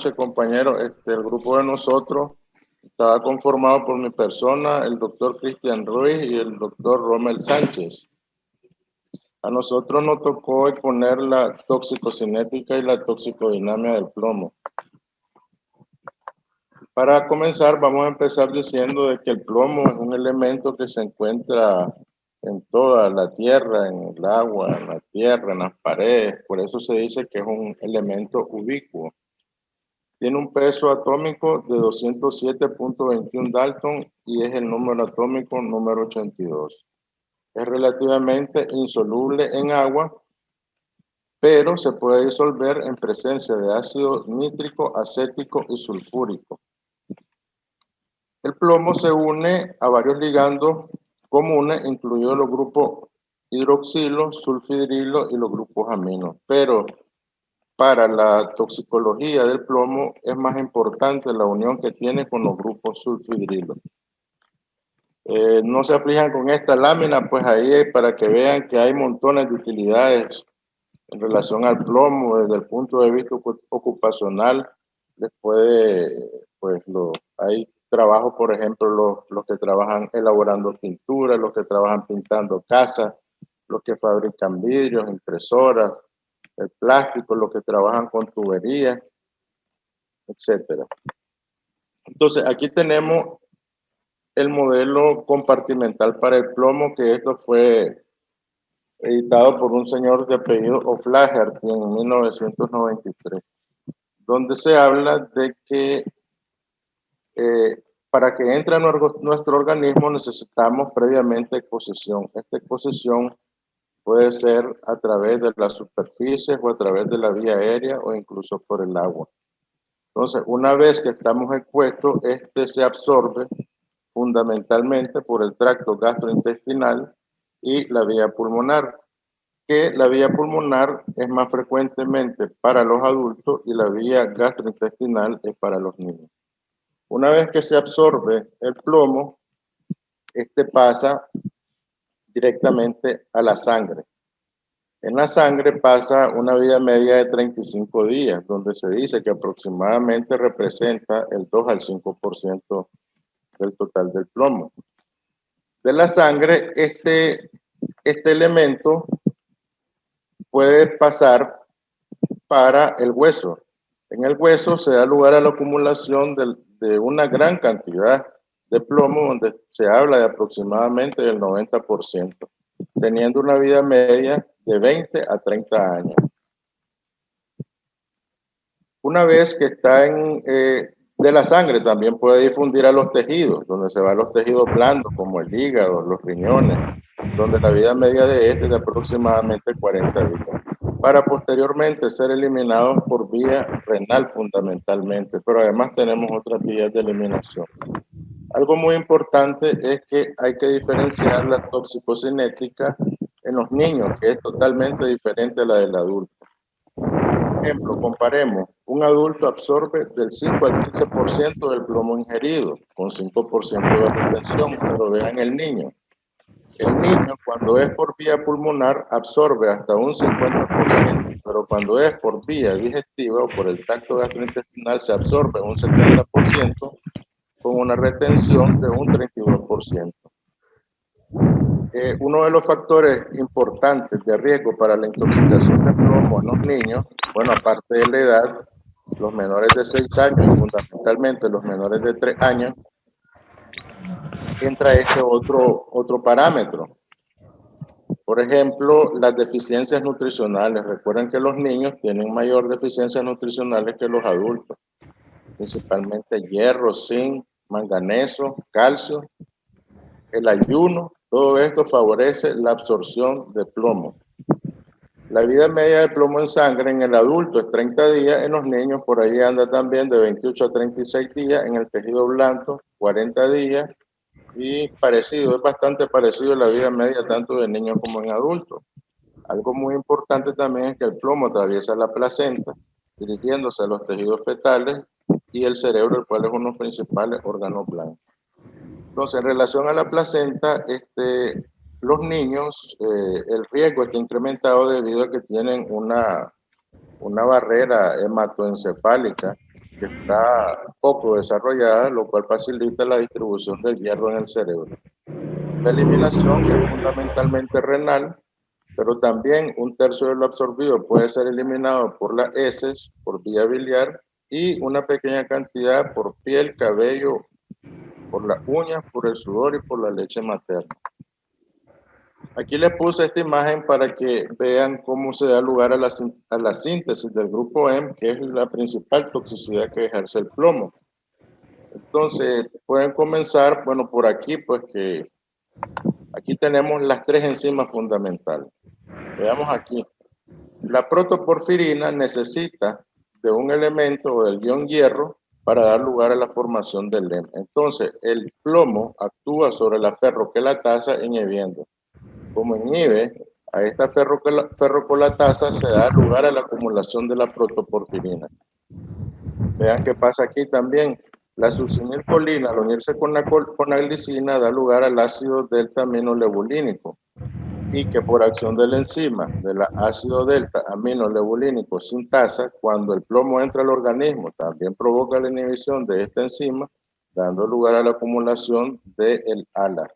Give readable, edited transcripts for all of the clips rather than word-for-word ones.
noches, compañeros. El grupo de nosotros estaba conformado por mi persona, el doctor Cristian Ruiz y el doctor Rommel Sánchez. A nosotros nos tocó exponer la toxicocinética y la toxicodinamia del plomo. Para comenzar, vamos a empezar diciendo de que el plomo es un elemento que se encuentra en toda la tierra, en el agua, en la tierra, en las paredes. Por eso se dice que es un elemento ubicuo. Tiene un peso atómico de 207.21 Dalton y es el número atómico número 82. Es relativamente insoluble en agua, pero se puede disolver en presencia de ácido nítrico, acético y sulfúrico. El plomo se une a varios ligandos comunes, incluidos los grupos hidroxilo, sulfidrilo y los grupos aminos, pero para la toxicología del plomo es más importante la unión que tiene con los grupos sulfidrilo. No se aflijan con esta lámina, pues ahí para que vean que hay montones de utilidades en relación al plomo desde el punto de vista ocupacional. Les puede, pues hay trabajos, por ejemplo, los que trabajan elaborando pintura, los que trabajan pintando casas, los que fabrican vidrios, impresoras, el plástico, los que trabajan con tuberías, etcétera. Entonces, aquí tenemos el modelo compartimental para el plomo, que esto fue editado por un señor de apellido O'Flaherty en 1993, donde se habla de que para que entre a nuestro organismo necesitamos previamente exposición. Esta exposición puede ser a través de las superficies o a través de la vía aérea o incluso por el agua. Entonces, una vez que estamos expuestos, este se absorbe fundamentalmente por el tracto gastrointestinal y la vía pulmonar, que la vía pulmonar es más frecuentemente para los adultos y la vía gastrointestinal es para los niños. Una vez que se absorbe el plomo, este pasa directamente a la sangre. En la sangre pasa una vida media de 35 días, donde se dice que aproximadamente representa el 2 al 5% del total del plomo. De la sangre, este elemento puede pasar para el hueso. En el hueso se da lugar a la acumulación de una gran cantidad de plomo, donde se habla de aproximadamente el 90%, teniendo una vida media de 20 a 30 años. Una vez que está de la sangre, también puede difundir a los tejidos, donde se van los tejidos blandos, como el hígado, los riñones, donde la vida media de este es de aproximadamente 40 días, para posteriormente ser eliminados por vía renal fundamentalmente, pero además tenemos otras vías de eliminación. Algo muy importante es que hay que diferenciar la toxicocinética en los niños, que es totalmente diferente a la del adulto. Por ejemplo, comparemos, un adulto absorbe del 5 al 15% del plomo ingerido, con 5% de retención, pero vean el niño. El niño, cuando es por vía pulmonar, absorbe hasta un 50%, pero cuando es por vía digestiva o por el tracto gastrointestinal, se absorbe un 70%, con una retención de un 32%. Uno de los factores importantes de riesgo para la intoxicación de plomo en los niños, bueno, aparte de la edad, los menores de 6 años y fundamentalmente los menores de 3 años, entra otro parámetro. Por ejemplo, las deficiencias nutricionales. Recuerden que los niños tienen mayor deficiencias nutricionales que los adultos, principalmente hierro, zinc, manganeso, calcio, el ayuno. Todo esto favorece la absorción de plomo. La vida media de plomo en sangre en el adulto es 30 días, en los niños por ahí anda también de 28 a 36 días, en el tejido blando 40 días, y parecido, es bastante parecido a la vida media tanto de niños como en adultos. Algo muy importante también es que el plomo atraviesa la placenta, dirigiéndose a los tejidos fetales y el cerebro, el cual es uno de los principales órganos blancos. Entonces, en relación a la placenta, los niños, el riesgo está incrementado debido a que tienen una barrera hematoencefálica que está poco desarrollada, lo cual facilita la distribución del hierro en el cerebro. La eliminación es fundamentalmente renal, pero también un tercio de lo absorbido puede ser eliminado por las heces, por vía biliar, y una pequeña cantidad por piel, cabello, por las uñas, por el sudor y por la leche materna. Aquí les puse esta imagen para que vean cómo se da lugar a la síntesis del grupo M, que es la principal toxicidad que ejerce el plomo. Entonces, pueden comenzar, bueno, por aquí, pues que aquí tenemos las tres enzimas fundamentales. Veamos aquí. La protoporfirina necesita de un elemento o del ion hierro para dar lugar a la formación del LEM. Entonces, el plomo actúa sobre la ferroquelatasa inhibiendo. Como inhibe a esta ferrocolatasa, se da lugar a la acumulación de la protoporfirina. Vean qué pasa aquí también. La succinilcolina, al unirse con la glicina, da lugar al ácido delta aminolebulínico, y que por acción de la enzima del ácido delta aminolebulínico sintasa, cuando el plomo entra al organismo, también provoca la inhibición de esta enzima, dando lugar a la acumulación del ALA.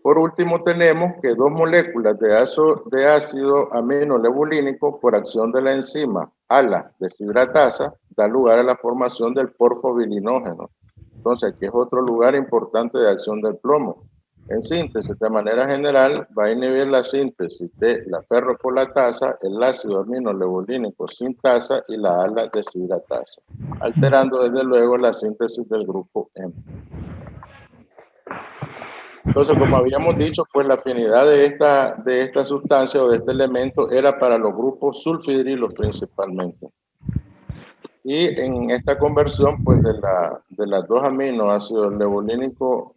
Por último, tenemos que dos moléculas de ácido aminolebulínico por acción de la enzima ALA deshidratasa da lugar a la formación del porfobilinógeno. Entonces, aquí es otro lugar importante de acción del plomo. En síntesis, de manera general, va a inhibir la síntesis de la ferrocolatasa, el ácido aminolebulínico sintasa y la ALA deshidratasa, alterando desde luego la síntesis del grupo M. Entonces, como habíamos dicho, pues la afinidad de esta sustancia o de este elemento era para los grupos sulfidrilos principalmente. Y en esta conversión, pues de las dos aminoácidos lebulínicos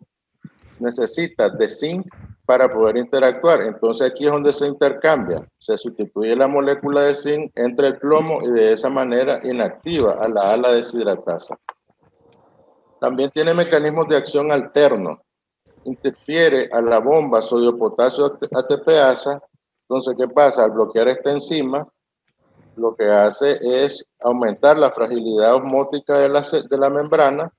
necesita de zinc para poder interactuar. Entonces aquí es donde se intercambia. Se sustituye la molécula de zinc entre el plomo y de esa manera inactiva a la ALA deshidratasa. También tiene mecanismos de acción alternos. Interfiere a la bomba sodio-potasio ATPasa. Entonces, ¿qué pasa? Al bloquear esta enzima, lo que hace es aumentar la fragilidad osmótica de la membrana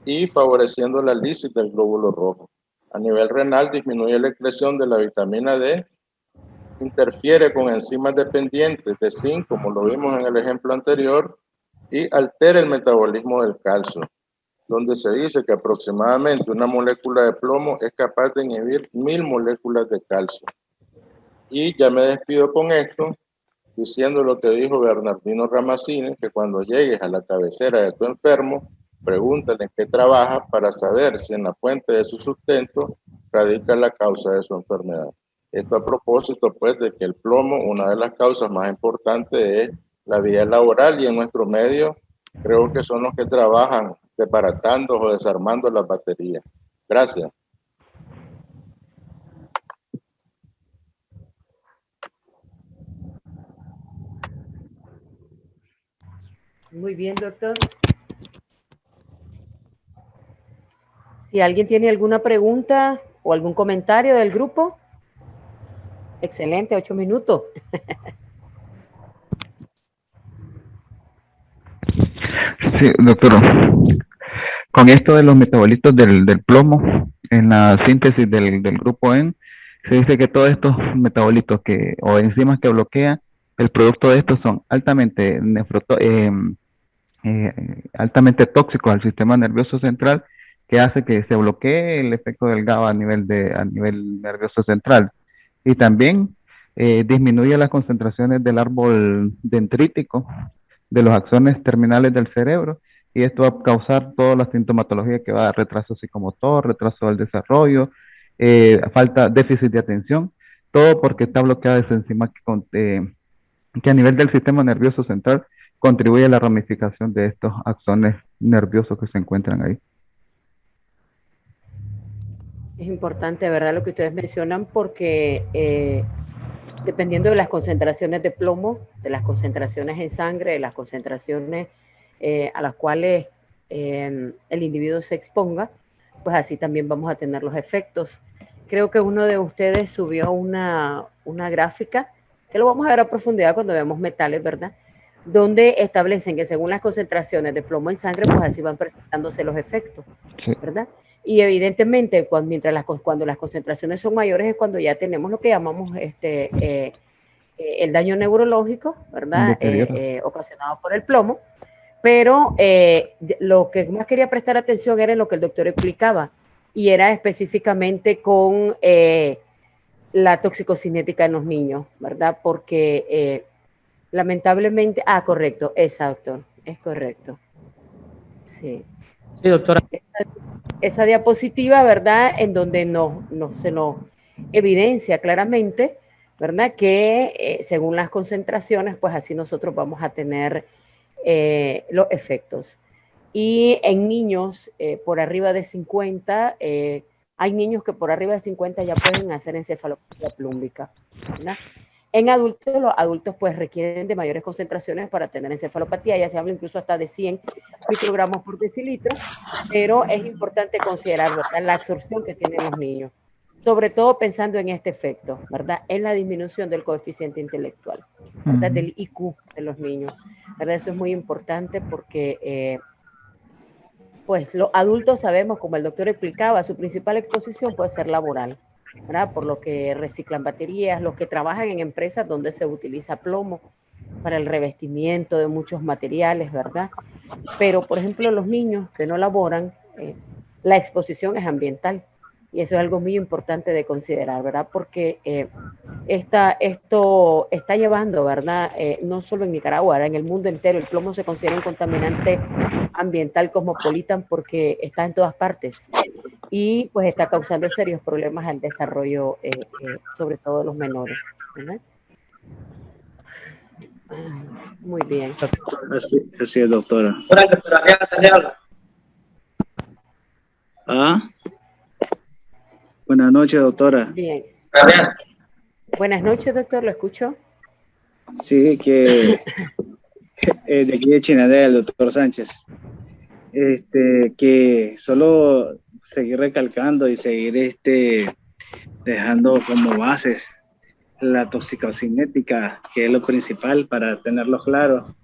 y favoreciendo la lisis del glóbulo rojo. A nivel renal disminuye la excreción de la vitamina D, interfiere con enzimas dependientes de zinc, como lo vimos en el ejemplo anterior, y altera el metabolismo del calcio, donde se dice que aproximadamente una molécula de plomo es capaz de inhibir 1000 moléculas de calcio. Y ya me despido con esto, diciendo lo que dijo Bernardino Ramazzini, que cuando llegues a la cabecera de tu enfermo, pregúntale en qué trabaja para saber si en la fuente de su sustento radica la causa de su enfermedad. Esto a propósito, pues, de que el plomo, una de las causas más importantes es la vida laboral, y en nuestro medio creo que son los que trabajan desbaratando o desarmando las baterías. Gracias. Muy bien, doctor. Si alguien tiene alguna pregunta o algún comentario del grupo. Excelente, 8 minutos. Sí, doctor. Con esto de los metabolitos del plomo, en la síntesis del grupo N, se dice que todos estos metabolitos o enzimas que bloquean, el producto de estos son altamente tóxicos al sistema nervioso central, que hace que se bloquee el efecto del GABA a nivel nervioso central. Y también disminuye las concentraciones del árbol dendrítico de los axones terminales del cerebro, y esto va a causar toda la sintomatología que va a retraso psicomotor, retraso del desarrollo, déficit de atención, todo porque está bloqueada esa enzima que a nivel del sistema nervioso central contribuye a la ramificación de estos axones nerviosos que se encuentran ahí. Es importante, ¿verdad?, lo que ustedes mencionan, porque dependiendo de las concentraciones de plomo, de las concentraciones en sangre, de las concentraciones a las cuales el individuo se exponga, pues así también vamos a tener los efectos. Creo que uno de ustedes subió una gráfica, que lo vamos a ver a profundidad cuando veamos metales, ¿verdad? donde establecen que según las concentraciones de plomo en sangre, pues así van presentándose los efectos, ¿verdad? Y evidentemente, cuando las concentraciones son mayores es cuando ya tenemos lo que llamamos el daño neurológico, ¿verdad? Ocasionado por el plomo. Pero lo que más quería prestar atención era en lo que el doctor explicaba, y era específicamente con la toxicocinética en los niños, ¿verdad? Porque lamentablemente, correcto, exacto, es correcto. Sí. Sí, doctora. Esa diapositiva, ¿verdad? En donde se nos evidencia claramente, ¿verdad? Que según las concentraciones, pues así nosotros vamos a tener los efectos. Y en niños por arriba de 50, hay niños que por arriba de 50 ya pueden hacer encefalopatía plúmbica, ¿verdad? En adultos, los adultos pues requieren de mayores concentraciones para tener encefalopatía, ya se habla incluso hasta de 100 microgramos por decilitro, pero es importante considerar, ¿verdad?, la absorción que tienen los niños, sobre todo pensando en este efecto, ¿verdad?, en la disminución del coeficiente intelectual, ¿verdad?, del IQ de los niños, ¿verdad? Eso es muy importante porque pues los adultos sabemos, como el doctor explicaba, su principal exposición puede ser laboral, ¿verdad? Por lo que reciclan baterías, los que trabajan en empresas donde se utiliza plomo para el revestimiento de muchos materiales, ¿verdad? Pero, por ejemplo, los niños que no laboran, la exposición es ambiental. Y eso es algo muy importante de considerar, ¿verdad? Porque esto está llevando, ¿verdad? No solo en Nicaragua, en el mundo entero. El plomo se considera un contaminante ambiental cosmopolitan porque está en todas partes y pues está causando serios problemas al desarrollo, sobre todo de los menores, ¿verdad? Muy bien. Así es, doctora. Buenas noches, doctora. Bien. Buenas noches, doctor, ¿lo escucho? Sí, que de aquí de Chinandega, el doctor Sánchez. Que solo seguir recalcando y seguir dejando como bases la toxicocinética, que es lo principal para tenerlo claro,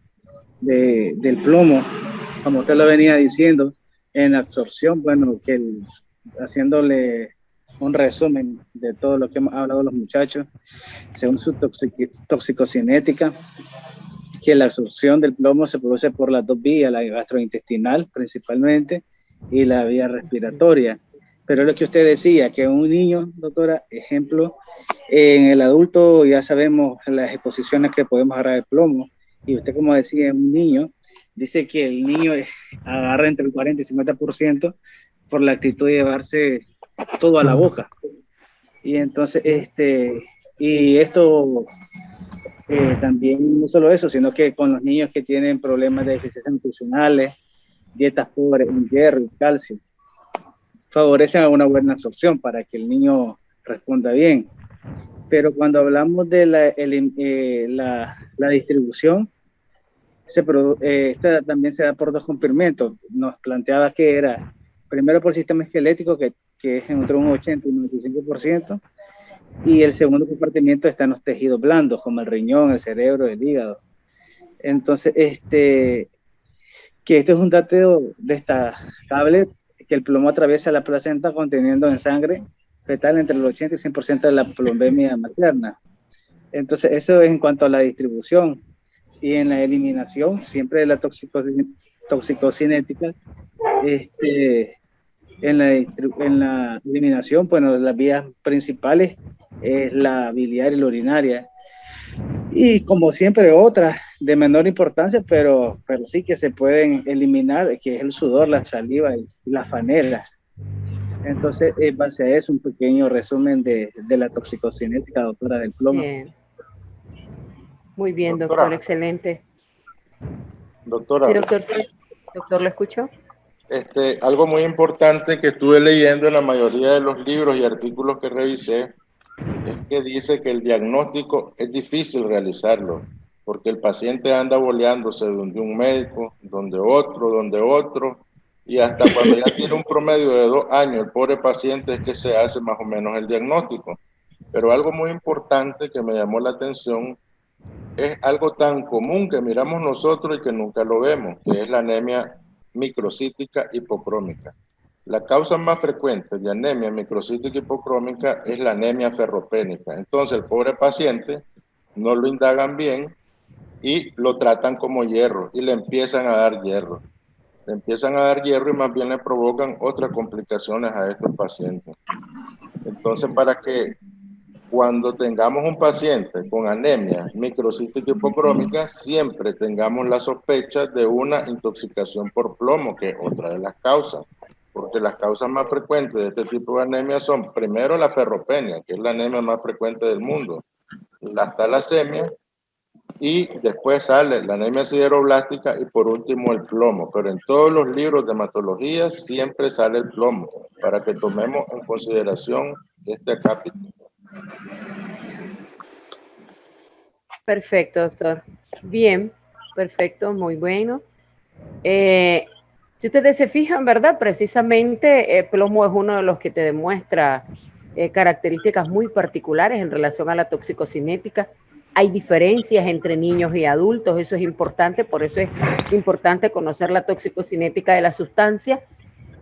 del plomo, como usted lo venía diciendo, en absorción, bueno, haciéndole un resumen de todo lo que hemos hablado los muchachos, según su toxicocinética, que la absorción del plomo se produce por las dos vías, la gastrointestinal principalmente y la vía respiratoria. Pero lo que usted decía, que un niño, doctora, ejemplo, en el adulto ya sabemos las exposiciones que podemos agarrar el plomo, y usted, como decía, un niño, dice que el niño agarra entre el 40 y 50% por la actitud de llevarse todo a la boca. Y entonces, y esto también no solo eso, sino que con los niños que tienen problemas de deficiencias nutricionales, dietas pobres en hierro y calcio, favorecen a una buena absorción para que el niño responda bien. Pero cuando hablamos de la distribución, esta también se da por dos compartimentos. Nos planteaba que era primero por sistema esquelético, que es entre un 80 y un 95%, y el segundo compartimiento está en los tejidos blandos, como el riñón, el cerebro, el hígado. Entonces, que este es un dato destacable, que el plomo atraviesa la placenta conteniendo en sangre fetal entre el 80 y 100% de la plombemia materna. Entonces, eso es en cuanto a la distribución. Y en la eliminación, siempre la toxicocinética, en la eliminación, bueno, las vías principales es la biliar y la urinaria. Y como siempre, otras de menor importancia, pero sí que se pueden eliminar, que es el sudor, la saliva y las faneras. Entonces, en base a eso, un pequeño resumen de la toxicocinética, doctora, del plomo. Bien. Muy bien, doctor, excelente. Doctora. Sí, doctor, sí. Doctor, ¿lo escucho? Algo muy importante que estuve leyendo en la mayoría de los libros y artículos que revisé es que dice que el diagnóstico es difícil realizarlo, porque el paciente anda boleándose donde un médico, donde otro, y hasta cuando ya tiene un promedio de 2 años, el pobre paciente es que se hace más o menos el diagnóstico. Pero algo muy importante que me llamó la atención es algo tan común que miramos nosotros y que nunca lo vemos, que es la anemia microcítica hipocrómica. La causa más frecuente de anemia microcítica hipocrómica es la anemia ferropénica. Entonces el pobre paciente no lo indagan bien y lo tratan como hierro y le empiezan a dar hierro. Le empiezan a dar hierro y más bien le provocan otras complicaciones a estos pacientes. Entonces, para que cuando tengamos un paciente con anemia microcítica hipocrómica, siempre tengamos la sospecha de una intoxicación por plomo, que es otra de las causas. Porque las causas más frecuentes de este tipo de anemia son, primero, la ferropenia, que es la anemia más frecuente del mundo, la talasemia, y después sale la anemia sideroblástica y por último el plomo. Pero en todos los libros de hematología siempre sale el plomo, para que tomemos en consideración este acápite. Perfecto, doctor. Bien, perfecto, muy bueno. Si ustedes se fijan, ¿verdad? Precisamente plomo es uno de los que te demuestra características muy particulares en relación a la toxicocinética. Hay diferencias entre niños y adultos, eso es importante, por eso es importante conocer la toxicocinética de la sustancia,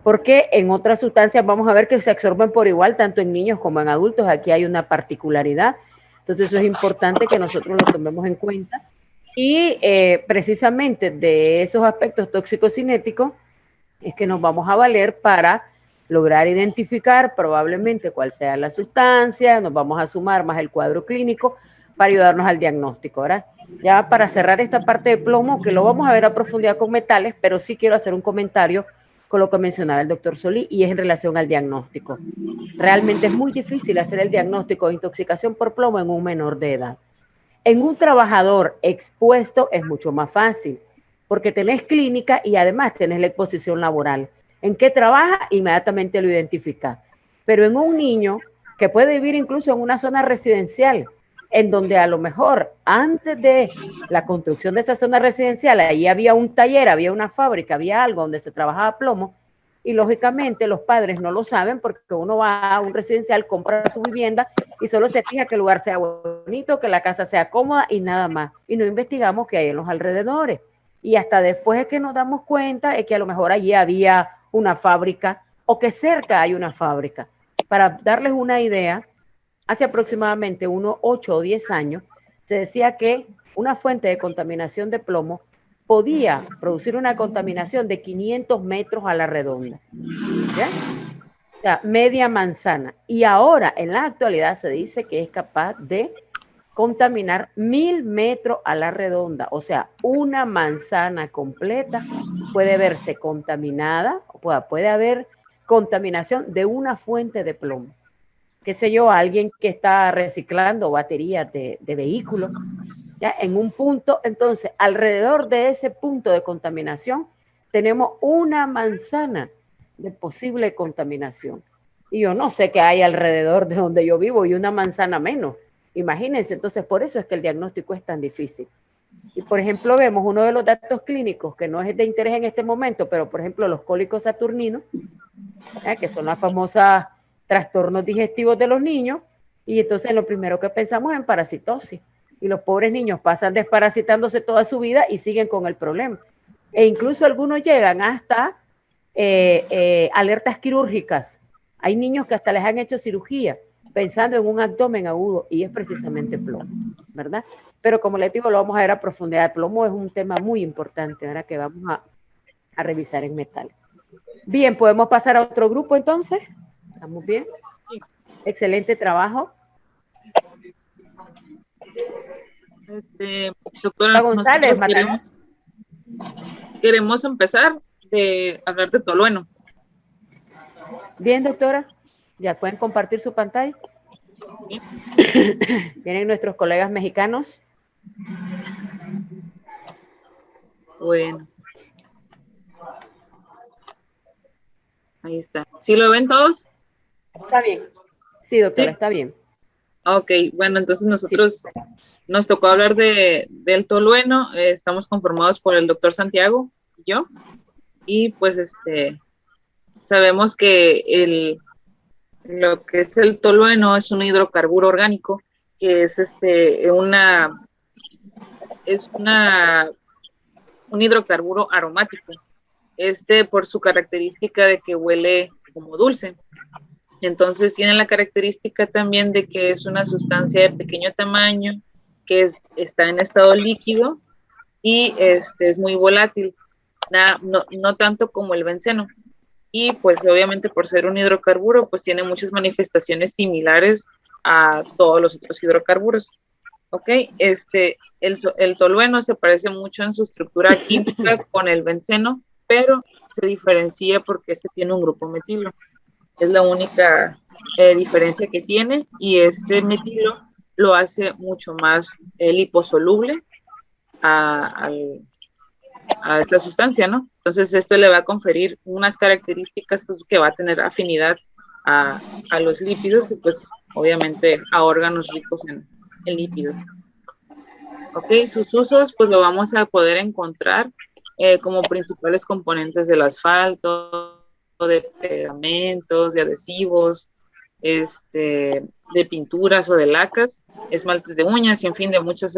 porque en otras sustancias vamos a ver que se absorben por igual, tanto en niños como en adultos. Aquí hay una particularidad, entonces eso es importante que nosotros lo tomemos en cuenta. Y precisamente de esos aspectos toxicocinéticos es que nos vamos a valer para lograr identificar probablemente cuál sea la sustancia, nos vamos a sumar más el cuadro clínico para ayudarnos al diagnóstico, ¿verdad? Ya para cerrar esta parte de plomo, que lo vamos a ver a profundidad con metales, pero sí quiero hacer un comentario con lo que mencionaba el doctor Solí, y es en relación al diagnóstico. Realmente es muy difícil hacer el diagnóstico de intoxicación por plomo en un menor de edad. En un trabajador expuesto es mucho más fácil, porque tenés clínica y además tenés la exposición laboral. ¿En qué trabaja? Inmediatamente lo identifica. Pero en un niño que puede vivir incluso en una zona residencial, en donde a lo mejor antes de la construcción de esa zona residencial, ahí había un taller, había una fábrica, había algo donde se trabajaba plomo, y lógicamente los padres no lo saben porque uno va a un residencial, compra su vivienda y solo se fija que el lugar sea bonito, que la casa sea cómoda y nada más. Y no investigamos qué hay en los alrededores. Y hasta después es que nos damos cuenta es que a lo mejor allí había una fábrica o que cerca hay una fábrica. Para darles una idea, hace aproximadamente unos 8 o 10 años se decía que una fuente de contaminación de plomo podía producir una contaminación de 500 metros a la redonda. ¿Ya? O sea, media manzana. Y ahora, en la actualidad, se dice que es capaz de contaminar 1000 metros a la redonda. O sea, una manzana completa puede verse contaminada, puede haber contaminación de una fuente de plomo. Qué sé yo, alguien que está reciclando baterías de vehículos, ¿ya? En un punto, entonces, alrededor de ese punto de contaminación, tenemos una manzana de posible contaminación. Y yo no sé qué hay alrededor de donde yo vivo y una manzana menos. Imagínense, entonces por eso es que el diagnóstico es tan difícil. Y por ejemplo, vemos uno de los datos clínicos que no es de interés en este momento, pero por ejemplo los cólicos saturninos, que son las famosas trastornos digestivos de los niños, y entonces lo primero que pensamos es en parasitosis. Y los pobres niños pasan desparasitándose toda su vida y siguen con el problema. E incluso algunos llegan hasta alertas quirúrgicas. Hay niños que hasta les han hecho cirugía pensando en un abdomen agudo y es precisamente plomo, ¿verdad? Pero como les digo, lo vamos a ver a profundidad. El plomo es un tema muy importante ahora que vamos a revisar en metal. Bien, ¿podemos pasar a otro grupo entonces? ¿Estamos bien? Sí. Excelente trabajo. Doctora González, queremos empezar de hablar de tolueno. Bien, doctora. ¿Ya pueden compartir su pantalla? Bien. Vienen nuestros colegas mexicanos. Bueno. Ahí está. ¿Sí lo ven todos? Está bien. Sí, doctora, sí. Está bien. Ok, bueno, entonces nosotros nos tocó hablar del tolueno. Estamos conformados por el doctor Santiago y yo. Y pues sabemos que lo que es el tolueno es un hidrocarburo orgánico, que es es un hidrocarburo aromático. Por su característica de que huele como dulce. Entonces tiene la característica también de que es una sustancia de pequeño tamaño, que está en estado líquido y es muy volátil, no tanto como el benceno. Y pues obviamente por ser un hidrocarburo, pues tiene muchas manifestaciones similares a todos los otros hidrocarburos. ¿Ok? El tolueno se parece mucho en su estructura química con el benceno, pero se diferencia porque tiene un grupo metilo. Es la única diferencia que tiene, y este metilo lo hace mucho más liposoluble a esta sustancia, ¿no? Entonces esto le va a conferir unas características pues, que va a tener afinidad a los lípidos y pues obviamente a órganos ricos en lípidos. Ok, sus usos pues lo vamos a poder encontrar como principales componentes del asfalto, de pegamentos, de adhesivos, de pinturas o de lacas, esmaltes de uñas y en fin de muchos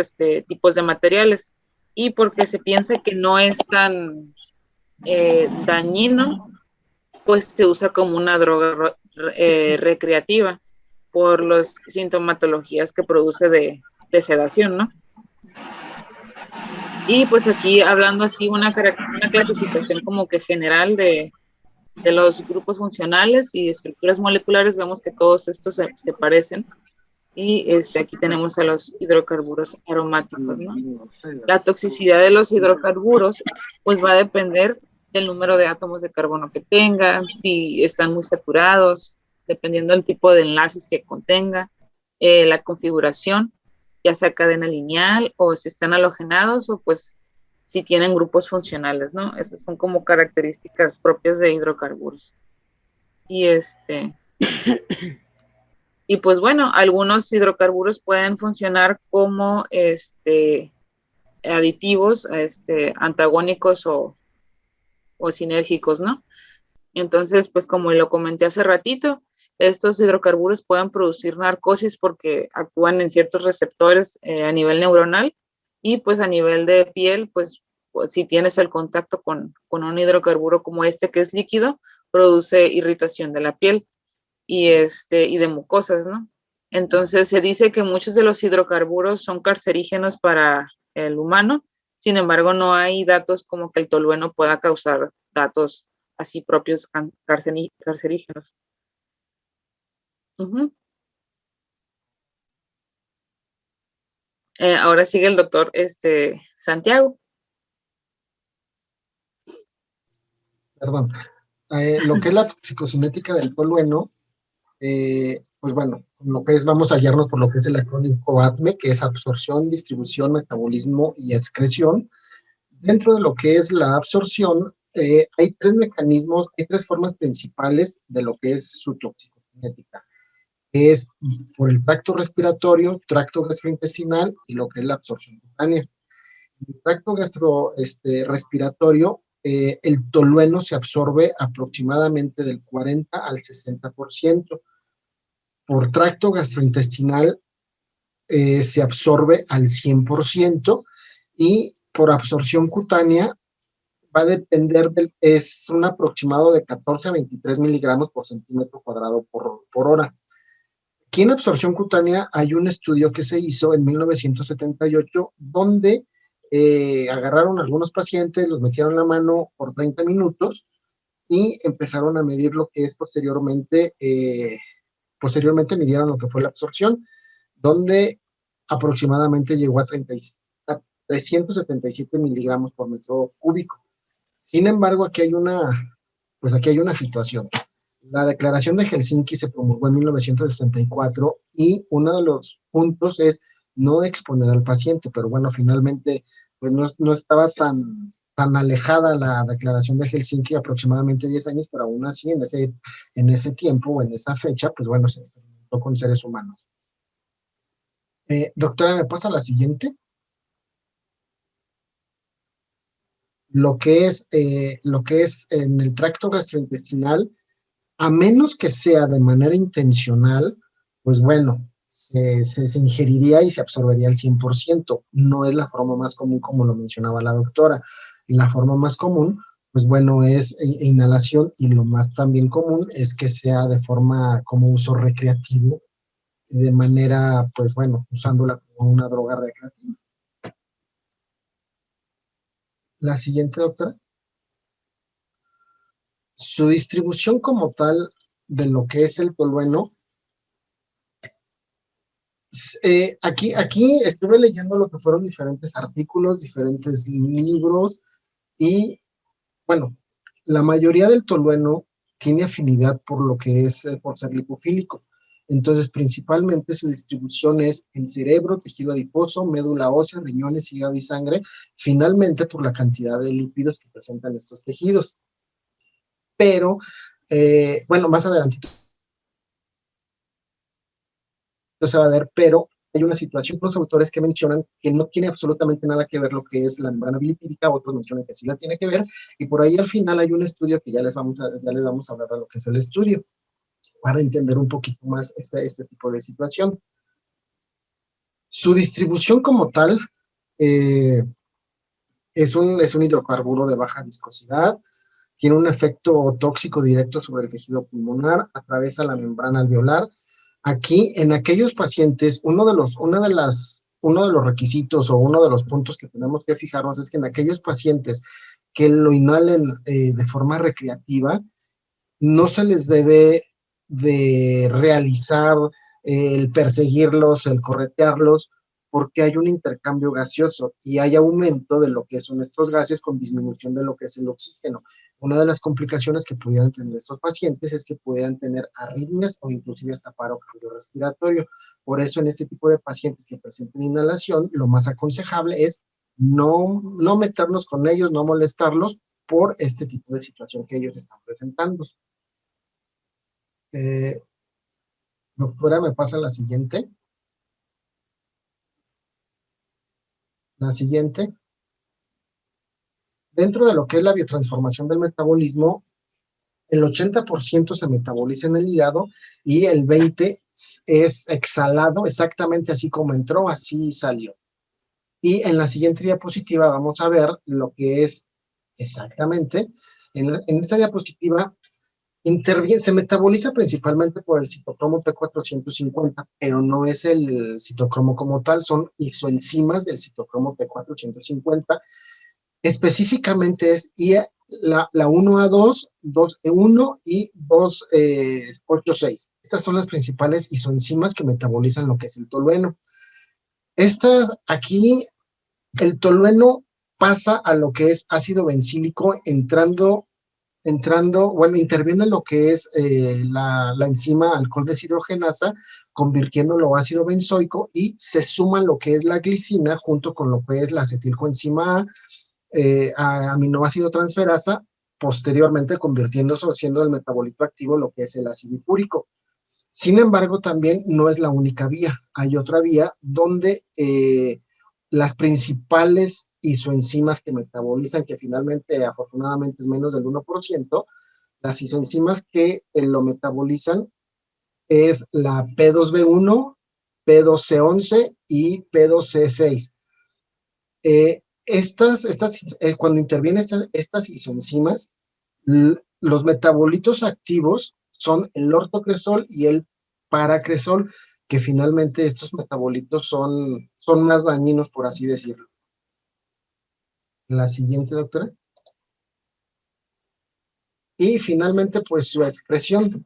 tipos de materiales. Y porque se piensa que no es tan dañino, pues se usa como una droga recreativa por las sintomatologías que produce de sedación, ¿no? Y pues aquí hablando así una clasificación como que general de los grupos funcionales y estructuras moleculares, vemos que todos estos se parecen. Y aquí tenemos a los hidrocarburos aromáticos, ¿no? La toxicidad de los hidrocarburos pues va a depender del número de átomos de carbono que tengan, si están muy saturados, dependiendo del tipo de enlaces que contenga, la configuración, ya sea cadena lineal o si están halogenados o pues si tienen grupos funcionales, ¿no? Esas son como características propias de hidrocarburos. Y y pues bueno, algunos hidrocarburos pueden funcionar como aditivos, antagónicos o sinérgicos, ¿no? Entonces, pues como lo comenté hace ratito, estos hidrocarburos pueden producir narcosis porque actúan en ciertos receptores a nivel neuronal, y pues a nivel de piel, pues si tienes el contacto con un hidrocarburo como que es líquido, produce irritación de la piel y de mucosas, ¿no? Entonces se dice que muchos de los hidrocarburos son cancerígenos para el humano, sin embargo no hay datos como que el tolueno pueda causar datos así propios cancerígenos. Ahora sigue el doctor Santiago. Perdón. Lo que es la toxicocinética del tolueno, pues bueno, lo que es, vamos a guiarnos por lo que es el acrónimo ATME, que es absorción, distribución, metabolismo y excreción. Dentro de lo que es la absorción, hay tres mecanismos, hay tres formas principales de lo que es su toxicocinética. Es por el tracto respiratorio, tracto gastrointestinal y lo que es la absorción cutánea. En el tracto respiratorio, el tolueno se absorbe aproximadamente del 40 al 60%. Por tracto gastrointestinal se absorbe al 100%, y por absorción cutánea va a depender es un aproximado de 14 a 23 miligramos por centímetro cuadrado por hora. Aquí en absorción cutánea hay un estudio que se hizo en 1978 donde agarraron a algunos pacientes, los metieron la mano por 30 minutos y empezaron a medir lo que es posteriormente midieron lo que fue la absorción, donde aproximadamente llegó a 377 miligramos por metro cúbico. Sin embargo, aquí hay una situación. La Declaración de Helsinki se promulgó en 1964 y uno de los puntos es no exponer al paciente, pero bueno, finalmente pues no estaba tan alejada la Declaración de Helsinki, aproximadamente 10 años, pero aún así en ese tiempo o en esa fecha, pues bueno, se experimentó con seres humanos. Doctora, ¿me pasa la siguiente? Lo que es en el tracto gastrointestinal, a menos que sea de manera intencional, pues bueno, se ingeriría y se absorbería al 100%. No es la forma más común, como lo mencionaba la doctora. La forma más común, pues bueno, es inhalación, y lo más también común es que sea de forma como uso recreativo, de manera, pues bueno, usándola como una droga recreativa. La siguiente, doctora. Su distribución como tal de lo que es el tolueno, aquí estuve leyendo lo que fueron diferentes artículos, diferentes libros, y bueno, la mayoría del tolueno tiene afinidad por lo que es, por ser lipofílico. Entonces, principalmente su distribución es en cerebro, tejido adiposo, médula ósea, riñones, hígado y sangre, finalmente por la cantidad de lípidos que presentan estos tejidos. Pero, bueno, más adelantito se va a ver, pero hay una situación, los autores que mencionan que no tiene absolutamente nada que ver lo que es la membrana bilipídica, otros mencionan que sí la tiene que ver, y por ahí al final hay un estudio que ya les vamos a hablar de lo que es el estudio, para entender un poquito más este tipo de situación. Su distribución como tal es un hidrocarburo de baja viscosidad, tiene un efecto tóxico directo sobre el tejido pulmonar, atraviesa la membrana alveolar. Aquí, en aquellos pacientes, uno de los requisitos o uno de los puntos que tenemos que fijarnos es que en aquellos pacientes que lo inhalen de forma recreativa, no se les debe de realizar el perseguirlos, el corretearlos, porque hay un intercambio gaseoso y hay aumento de lo que son estos gases con disminución de lo que es el oxígeno. Una de las complicaciones que pudieran tener estos pacientes es que pudieran tener arritmias o inclusive hasta paro cardiorrespiratorio. Por eso en este tipo de pacientes que presenten inhalación, lo más aconsejable es no meternos con ellos, no molestarlos por este tipo de situación que ellos están presentando. Doctora, ¿me pasa la siguiente? La siguiente. Dentro de lo que es la biotransformación del metabolismo, el 80% se metaboliza en el hígado y el 20% es exhalado, exactamente así como entró, así salió. Y en la siguiente diapositiva vamos a ver lo que es exactamente. En esta diapositiva se metaboliza principalmente por el citocromo P450, pero no es el citocromo como tal, son isoenzimas del citocromo P450. Específicamente es la 1A2, 2E1 y 286. Estas son las principales isoenzimas que metabolizan lo que es el tolueno. Aquí, el tolueno pasa a lo que es ácido bencílico interviene en lo que es la enzima alcohol deshidrogenasa, convirtiéndolo a ácido benzoico, y se suma lo que es la glicina junto con lo que es la acetilcoenzima A, aminoácido transferasa, posteriormente convirtiéndose, siendo el metabolito activo lo que es el ácido hipúrico. Sin embargo, también no es la única vía. Hay otra vía donde las principales isoenzimas que metabolizan, que finalmente afortunadamente es menos del 1%, las isoenzimas que lo metabolizan es la P2B1, P2C11 y P2C6. Cuando intervienen estas isoenzimas, los metabolitos activos son el ortocresol y el paracresol, que finalmente estos metabolitos son más dañinos, por así decirlo. La siguiente, doctora. Y finalmente, pues su excreción.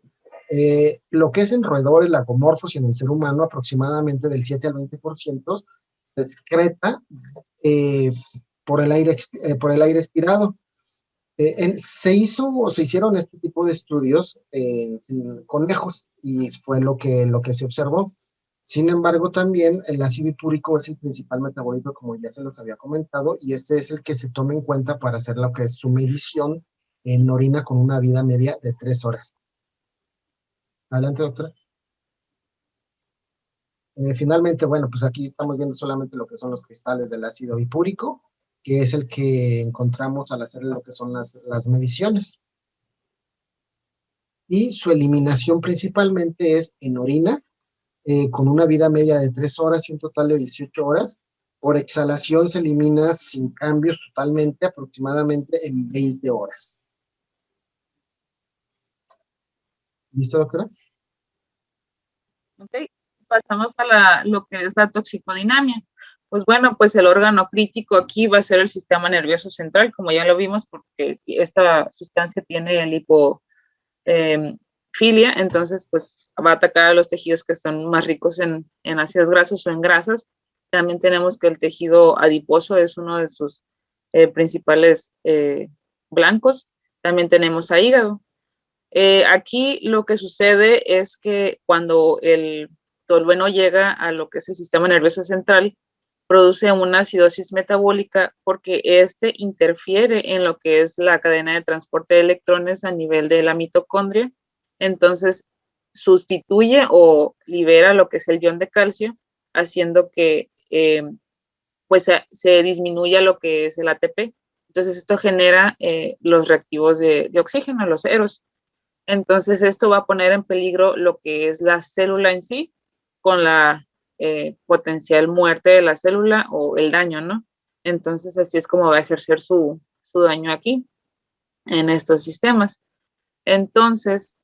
Lo que es en roedores, lagomorfos y en el ser humano, aproximadamente del 7 al 20% se excreta por el aire expirado. Se hicieron este tipo de estudios en conejos y fue lo que se observó. Sin embargo, también el ácido hipúrico es el principal metabolito, como ya se los había comentado, y este es el que se toma en cuenta para hacer lo que es su medición en orina con una vida media de 3 horas. Adelante, doctora. Finalmente, bueno, pues aquí estamos viendo solamente lo que son los cristales del ácido hipúrico, que es el que encontramos al hacer lo que son las mediciones. Y su eliminación principalmente es en orina, con una vida media de 3 horas y un total de 18 horas. Por exhalación se elimina sin cambios totalmente, aproximadamente en 20 horas. ¿Listo, doctora? Ok, pasamos a lo que es la toxicodinamia. Pues bueno, pues el órgano crítico aquí va a ser el sistema nervioso central, como ya lo vimos, porque esta sustancia tiene lipofilia, entonces pues va a atacar a los tejidos que son más ricos en ácidos grasos o en grasas. También tenemos que el tejido adiposo es uno de sus principales blancos. También tenemos a hígado. Aquí lo que sucede es que cuando el tolueno llega a lo que es el sistema nervioso central, produce una acidosis metabólica porque este interfiere en lo que es la cadena de transporte de electrones a nivel de la mitocondria. Entonces, sustituye o libera lo que es el ion de calcio, haciendo que pues se disminuya lo que es el ATP. Entonces, esto genera los reactivos de oxígeno, los EROS. Entonces, esto va a poner en peligro lo que es la célula en sí, con la potencial muerte de la célula o el daño, ¿no? Entonces, así es como va a ejercer su daño aquí, en estos sistemas. Entonces,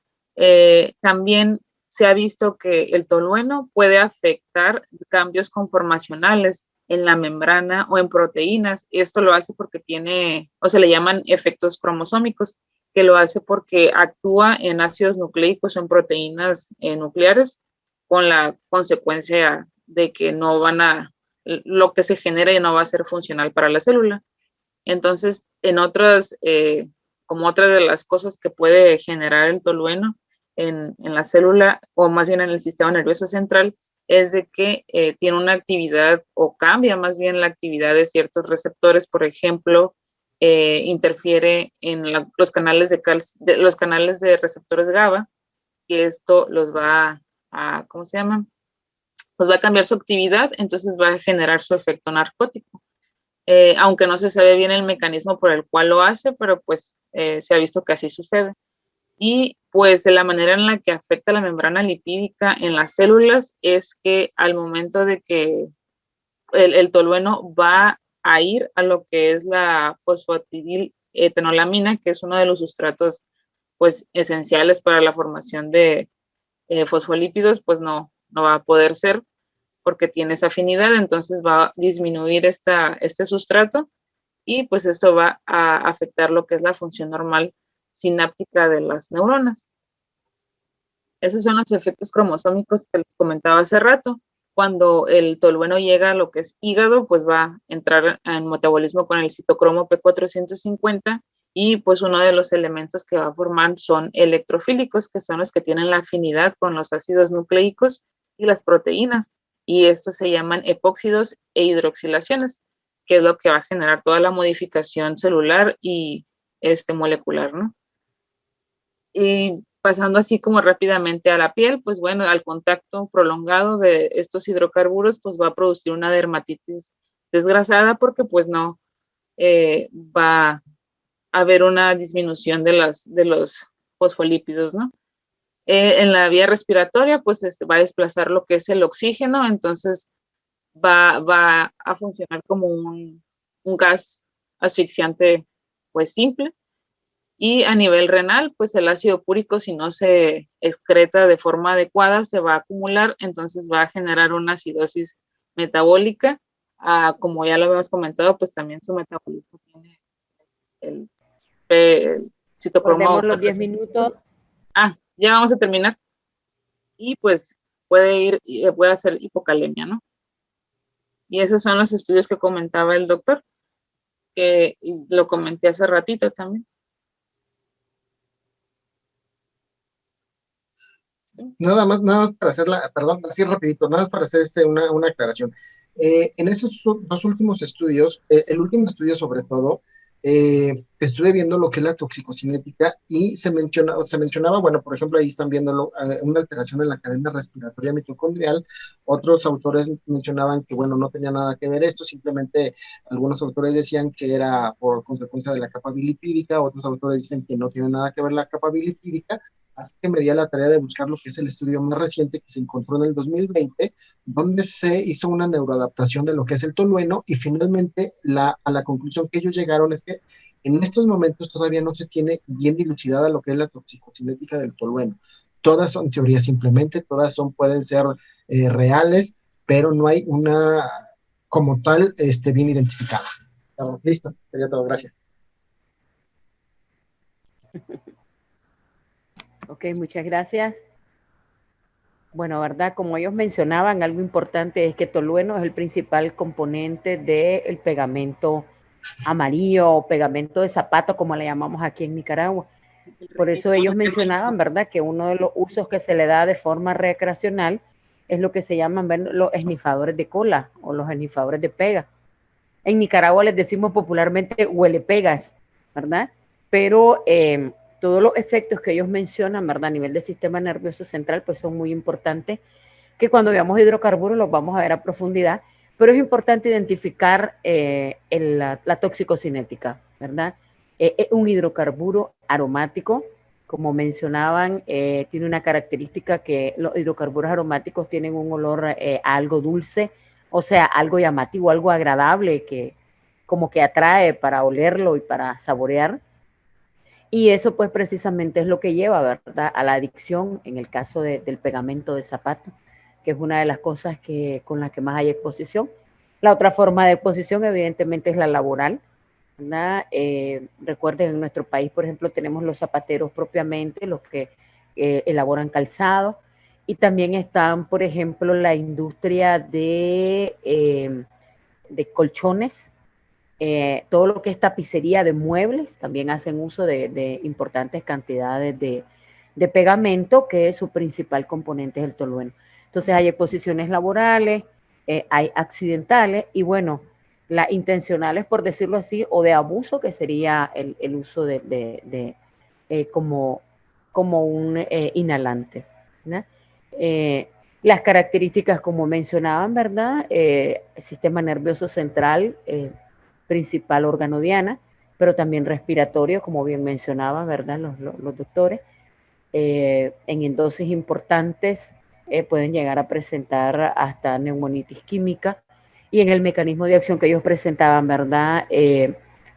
también se ha visto que el tolueno puede afectar cambios conformacionales en la membrana o en proteínas. Esto lo hace porque tiene, o se le llaman efectos cromosómicos, que lo hace porque actúa en ácidos nucleicos o en proteínas nucleares, con la consecuencia de que no van a, lo que se genere no va a ser funcional para la célula. Entonces, en otras, como otra de las cosas que puede generar el tolueno en la célula, o más bien en el sistema nervioso central, es de que tiene una actividad o cambia más bien la actividad de ciertos receptores. Por ejemplo, interfiere en los canales los canales de receptores GABA, que esto los va a, ¿cómo se llama? Pues va a cambiar su actividad, entonces va a generar su efecto narcótico. Aunque no se sabe bien el mecanismo por el cual lo hace, pero pues se ha visto que así sucede. Y pues la manera en la que afecta la membrana lipídica en las células es que al momento de que el tolueno va a ir a lo que es la fosfatidiletanolamina, que es uno de los sustratos pues esenciales para la formación de fosfolípidos, pues no va a poder ser porque tiene esa afinidad, entonces va a disminuir este sustrato y pues esto va a afectar lo que es la función normal sináptica de las neuronas. Esos son los efectos cromosómicos que les comentaba hace rato. Cuando el tolueno llega a lo que es hígado, pues va a entrar en metabolismo con el citocromo P450 y pues uno de los elementos que va a formar son electrofílicos, que son los que tienen la afinidad con los ácidos nucleicos y las proteínas. Y estos se llaman epóxidos e hidroxilaciones, que es lo que va a generar toda la modificación celular y molecular, ¿no? Y pasando así como rápidamente a la piel, pues bueno, al contacto prolongado de estos hidrocarburos, pues va a producir una dermatitis desgrasada porque pues no va a haber una disminución de los fosfolípidos, ¿no? En la vía respiratoria, pues va a desplazar lo que es el oxígeno, entonces va a funcionar como un gas asfixiante, pues simple. Y a nivel renal, pues el ácido púrico, si no se excreta de forma adecuada, se va a acumular, entonces va a generar una acidosis metabólica. Como ya lo habíamos comentado, pues también su metabolismo tiene el citocromo. Recordemos los 10 minutos. Ya vamos a terminar. Y pues puede hacer hipocalemia, ¿no? Y esos son los estudios que comentaba el doctor, que lo comenté hace ratito también. Nada más para hacer perdón, así rapidito, nada más para hacer una aclaración. En esos dos últimos estudios, el último estudio sobre todo, estuve viendo lo que es la toxicocinética y se mencionaba, bueno, por ejemplo, ahí están viendo una alteración en la cadena respiratoria mitocondrial. Otros autores mencionaban que, bueno, no tenía nada que ver esto, simplemente algunos autores decían que era por consecuencia de la capa bilipídica, otros autores dicen que no tiene nada que ver la capa bilipídica. Así que me di a la tarea de buscar lo que es el estudio más reciente que se encontró en el 2020, donde se hizo una neuroadaptación de lo que es el tolueno y finalmente a la conclusión que ellos llegaron es que en estos momentos todavía no se tiene bien dilucidada lo que es la toxicocinética del tolueno. Todas son teorías simplemente, todas pueden ser reales, pero no hay una como tal bien identificada. Listo, sería todo, gracias. Ok, muchas gracias. Bueno, ¿verdad? Como ellos mencionaban, algo importante es que tolueno es el principal componente del pegamento amarillo o pegamento de zapato, como le llamamos aquí en Nicaragua. Por eso ellos mencionaban, ¿verdad?, que uno de los usos que se le da de forma recreacional es lo que se llaman los esnifadores de cola o los esnifadores de pega. En Nicaragua les decimos popularmente huele pegas, ¿verdad? Pero todos los efectos que ellos mencionan, ¿verdad?, a nivel del sistema nervioso central, pues son muy importantes, que cuando veamos hidrocarburos los vamos a ver a profundidad, pero es importante identificar la toxicocinética, ¿verdad? Un hidrocarburo aromático, como mencionaban, tiene una característica que los hidrocarburos aromáticos tienen un olor algo dulce, o sea, algo llamativo, algo agradable, que como que atrae para olerlo y para saborear. Y eso pues precisamente es lo que lleva, ¿verdad?, a la adicción en el caso del pegamento de zapato, que es una de las cosas con las que más hay exposición. La otra forma de exposición evidentemente es la laboral, ¿verdad? Recuerden, en nuestro país, por ejemplo, tenemos los zapateros propiamente, los que elaboran calzado, y también están, por ejemplo, la industria de colchones, todo lo que es tapicería de muebles, también hacen uso de importantes cantidades de pegamento, que su principal componente es el tolueno. Entonces hay exposiciones laborales, hay accidentales y bueno, las intencionales, por decirlo así, o de abuso, que sería el uso como un inhalante, ¿no? Las características, como mencionaban, ¿verdad? El sistema nervioso central, principal órgano diana, pero también respiratorio, como bien mencionaban, ¿verdad?, los doctores. En dosis importantes pueden llegar a presentar hasta neumonitis química, y en el mecanismo de acción que ellos presentaban, ¿verdad?,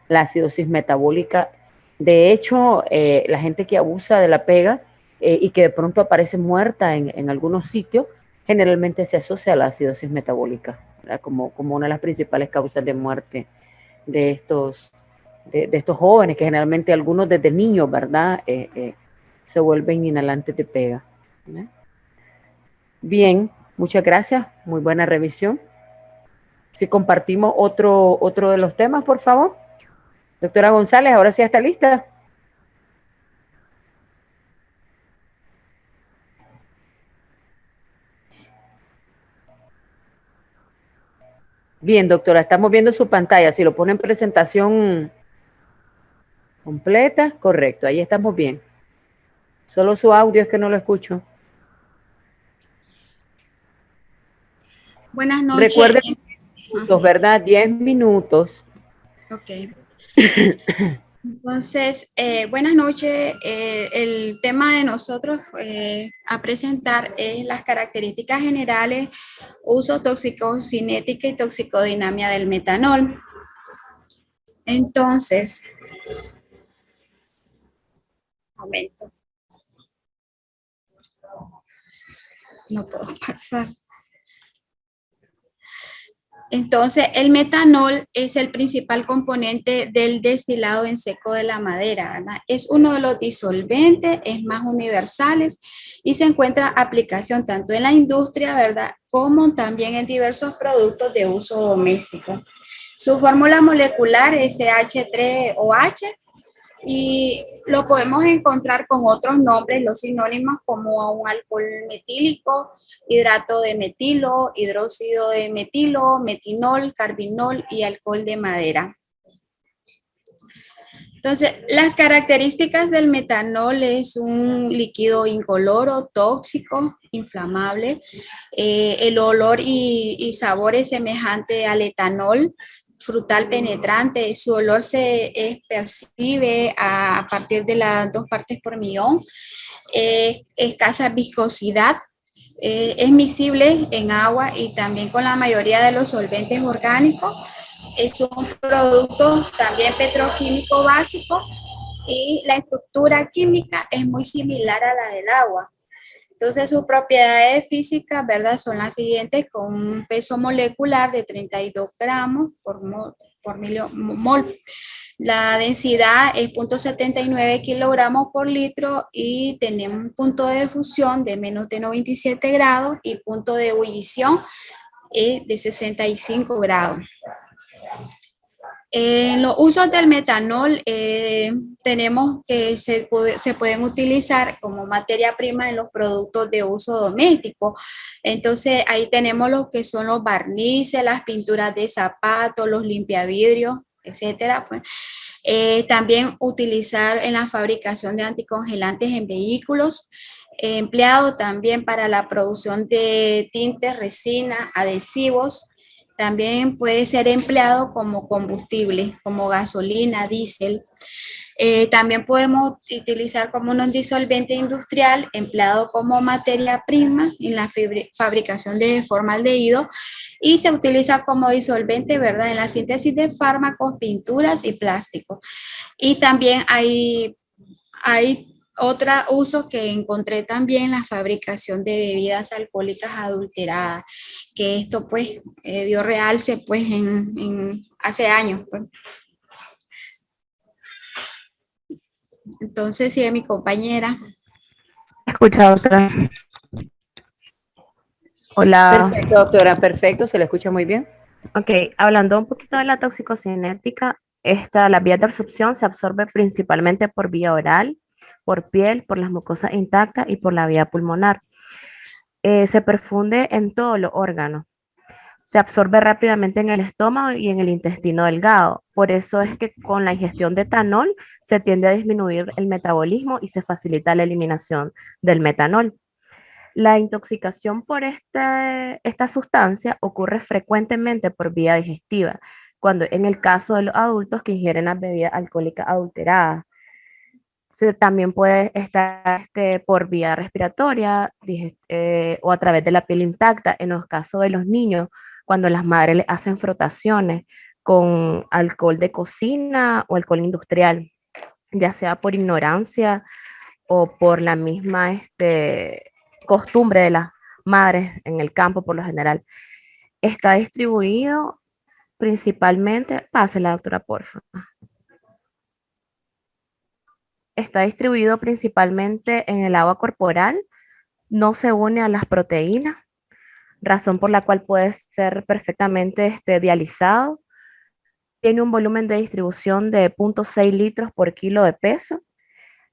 la acidosis metabólica. De hecho, la gente que abusa de la pega y que de pronto aparece muerta en algunos sitios, generalmente se asocia a la acidosis metabólica, ¿verdad?, como una de las principales causas de muerte de estos jóvenes, que generalmente algunos desde niños, ¿verdad?, se vuelven inhalantes de pega, ¿no? Bien, muchas gracias, muy buena revisión. Si compartimos otro de los temas, por favor. Doctora González, ahora sí está lista. Bien, doctora, estamos viendo su pantalla. Si lo pone en presentación completa, correcto, ahí estamos bien. Solo su audio es que no lo escucho. Buenas noches. Recuerden, ¿verdad? 10 minutos. Ok. Entonces, buenas noches. El tema de nosotros a presentar es las características generales, uso, toxicocinética y toxicodinamia del metanol. Entonces, un momento. No puedo pasar. Entonces, el metanol es el principal componente del destilado en seco de la madera, ¿verdad? Es uno de los disolventes, es más universales y se encuentra aplicación tanto en la industria, ¿verdad?, como también en diversos productos de uso doméstico. Su fórmula molecular es CH3OH y lo podemos encontrar con otros nombres, los sinónimos, como un alcohol metílico, hidrato de metilo, hidróxido de metilo, metinol, carbinol y alcohol de madera. Entonces, las características del metanol: es un líquido incoloro, tóxico, inflamable. El olor y sabor es semejante al etanol. frutal penetrante, su olor se percibe a partir de las 2 partes por millón, escasa viscosidad, es miscible en agua y también con la mayoría de los solventes orgánicos. Es un producto también petroquímico básico y la estructura química es muy similar a la del agua. Entonces, sus propiedades físicas, ¿verdad? Son las siguientes, con un peso molecular de 32 gramos por mol. La densidad es 0.79 kilogramos por litro y tenemos un punto de fusión de menos de 97 grados y punto de ebullición de 65 grados. En los usos del metanol, tenemos que se pueden utilizar como materia prima en los productos de uso doméstico. Entonces, ahí tenemos lo que son los barnices, las pinturas de zapatos, los limpiavidrios, etcétera. Pues, también utilizar en la fabricación de anticongelantes en vehículos, empleado también para la producción de tintes, resina, adhesivos. También puede ser empleado como combustible, como gasolina, diésel. También podemos utilizar como un disolvente industrial empleado como materia prima en la fabricación de formaldehído y se utiliza como disolvente, ¿verdad?, en la síntesis de fármacos, pinturas y plásticos. Y también hay otro uso que encontré también, la fabricación de bebidas alcohólicas adulteradas, que esto pues dio realce pues hace años. Pues. Entonces, sí, mi compañera. Escucha, doctora. Hola. Perfecto, doctora, perfecto, se le escucha muy bien. Ok, hablando un poquito de la toxicocinética, la vía de absorción se absorbe principalmente por vía oral, por piel, por las mucosas intactas y por la vía pulmonar. Se perfunde en todos los órganos. Se absorbe rápidamente en el estómago y en el intestino delgado. Por eso es que con la ingestión de etanol se tiende a disminuir el metabolismo y se facilita la eliminación del metanol. La intoxicación por esta sustancia ocurre frecuentemente por vía digestiva, cuando en el caso de los adultos que ingieren las bebidas alcohólicas adulteradas. También puede estar por vía respiratoria o a través de la piel intacta. En los casos de los niños, cuando las madres les hacen frotaciones con alcohol de cocina o alcohol industrial, ya sea por ignorancia o por la misma costumbre de las madres en el campo por lo general. Está distribuido principalmente, pásela doctora, porfa. Está distribuido principalmente en el agua corporal, no se une a las proteínas, razón por la cual puede ser perfectamente dializado. Tiene un volumen de distribución de 0.6 litros por kilo de peso,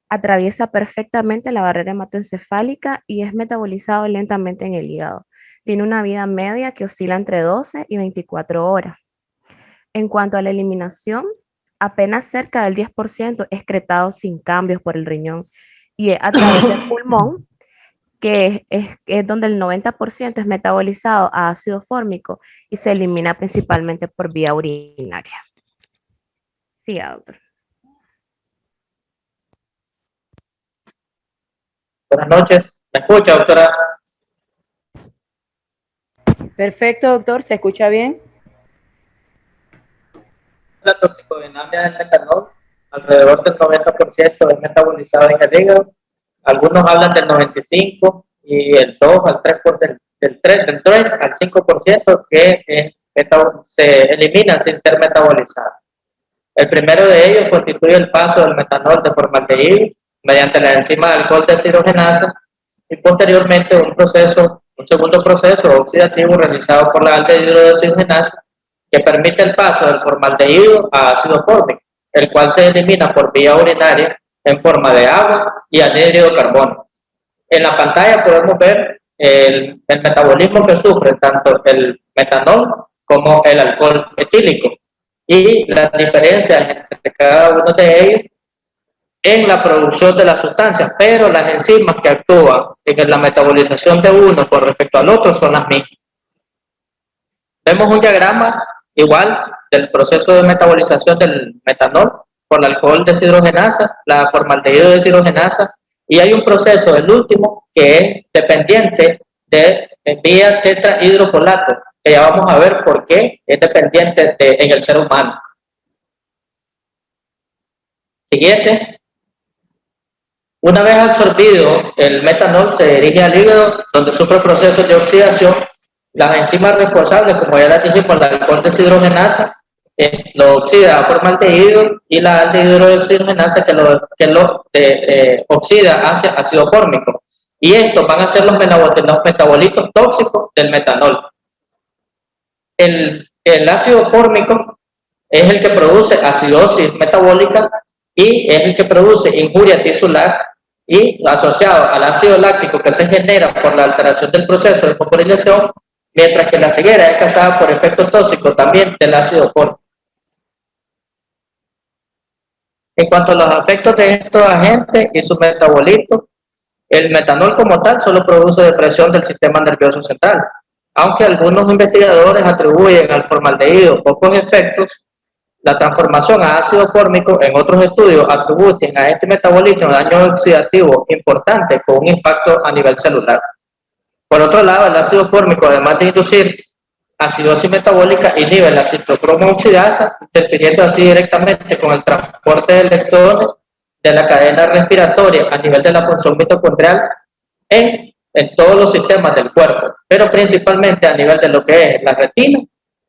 atraviesa perfectamente la barrera hematoencefálica y es metabolizado lentamente en el hígado. Tiene una vida media que oscila entre 12 y 24 horas. En cuanto a la eliminación, apenas cerca del 10% es excretado sin cambios por el riñón y es a través del pulmón, que es donde el 90% es metabolizado a ácido fórmico y se elimina principalmente por vía urinaria. Sí, doctor. Buenas noches. ¿Me escucha, doctora? Perfecto, doctor. ¿Se escucha bien? La toxicodinamia del metanol, alrededor del 90% es metabolizado en el hígado. Algunos hablan del 95% y el 2 al 3%, del 3 al 5% que se elimina sin ser metabolizado. El primero de ellos constituye el paso del metanol de formaldehído mediante la enzima de alcohol deshidrogenasa y posteriormente un segundo proceso oxidativo realizado por la aldehído deshidrogenasa que permite el paso del formaldehído a ácido fórmico, el cual se elimina por vía urinaria en forma de agua y anhídrido de carbono. En la pantalla podemos ver el metabolismo que sufre tanto el metanol como el alcohol etílico y las diferencias entre cada uno de ellos en la producción de las sustancias, pero las enzimas que actúan en la metabolización de uno con respecto al otro son las mismas. Vemos un diagrama igual del proceso de metabolización del metanol por la alcohol deshidrogenasa, la formaldehído deshidrogenasa, y hay un proceso, el último, que es dependiente de vía tetrahidrofolato, que ya vamos a ver por qué es dependiente en el ser humano. Siguiente. Una vez absorbido, el metanol se dirige al hígado, donde sufre procesos de oxidación. Las enzimas responsables, como ya les dijimos, la alcohol deshidrogenasa, lo oxida a formaldehído, y la aldehído deshidrogenasa que lo oxida hacia ácido fórmico. Y estos van a ser los metabolitos tóxicos del metanol. El ácido fórmico es el que produce acidosis metabólica y es el que produce injuria tisular, y asociado al ácido láctico que se genera por la alteración del proceso de fosforilación, mientras que la ceguera es causada por efectos tóxicos también del ácido fórmico. En cuanto a los efectos de estos agentes y sus metabolitos, el metanol como tal solo produce depresión del sistema nervioso central, aunque algunos investigadores atribuyen al formaldehído pocos efectos. La transformación a ácido fórmico en otros estudios atribuyen a este metabolito un daño oxidativo importante con un impacto a nivel celular. Por otro lado, el ácido fórmico, además de inducir acidosis metabólica, inhibe la citocromo oxidasa, interfiriendo así directamente con el transporte de electrones de la cadena respiratoria a nivel de la función mitocondrial en todos los sistemas del cuerpo, pero principalmente a nivel de lo que es la retina,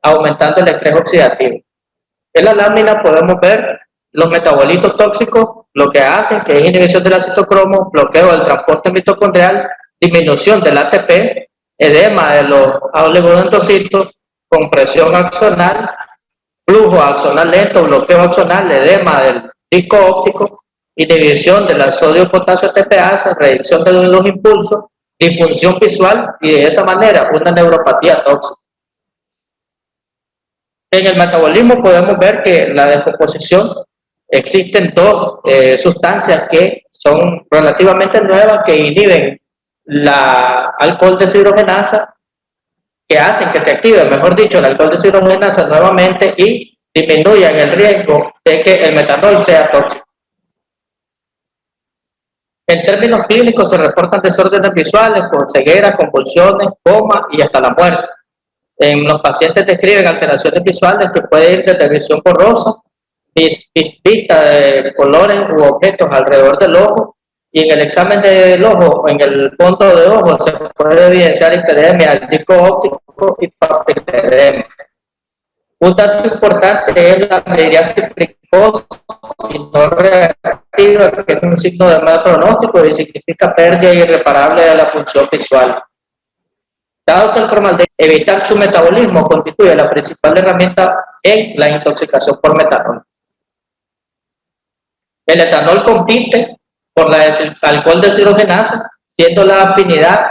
aumentando el estrés oxidativo. En la lámina podemos ver los metabolitos tóxicos, lo que hacen, que es inhibición del citocromo, bloqueo del transporte mitocondrial, disminución del ATP, edema de los oligodendrocitos, compresión axonal, flujo axonal lento, bloqueo axonal, edema del disco óptico, inhibición de la sodio-potasio ATPasa, reducción de los impulsos, disfunción visual y de esa manera una neuropatía tóxica. En el metabolismo podemos ver que la descomposición existen dos sustancias que son relativamente nuevas que inhiben la alcohol deshidrogenasa, que hacen que se active, mejor dicho, la alcohol deshidrogenasa nuevamente y disminuyan el riesgo de que el metanol sea tóxico. En términos clínicos se reportan desórdenes visuales con ceguera, convulsiones, coma y hasta la muerte. En los pacientes describen alteraciones visuales que pueden ir desde visión borrosa, vista de colores u objetos alrededor del ojo, y en el examen del ojo, en el fondo de ojo, se puede evidenciar hiperemia del disco óptico y papiledemia. Un dato importante es la miriasis precoz y no reactiva, que es un signo de mal pronóstico y significa pérdida irreparable de la función visual. Dado que el formaldehído, evitar su metabolismo constituye la principal herramienta en la intoxicación por metanol. El etanol compite por la alcohol deshidrogenasa, siendo la afinidad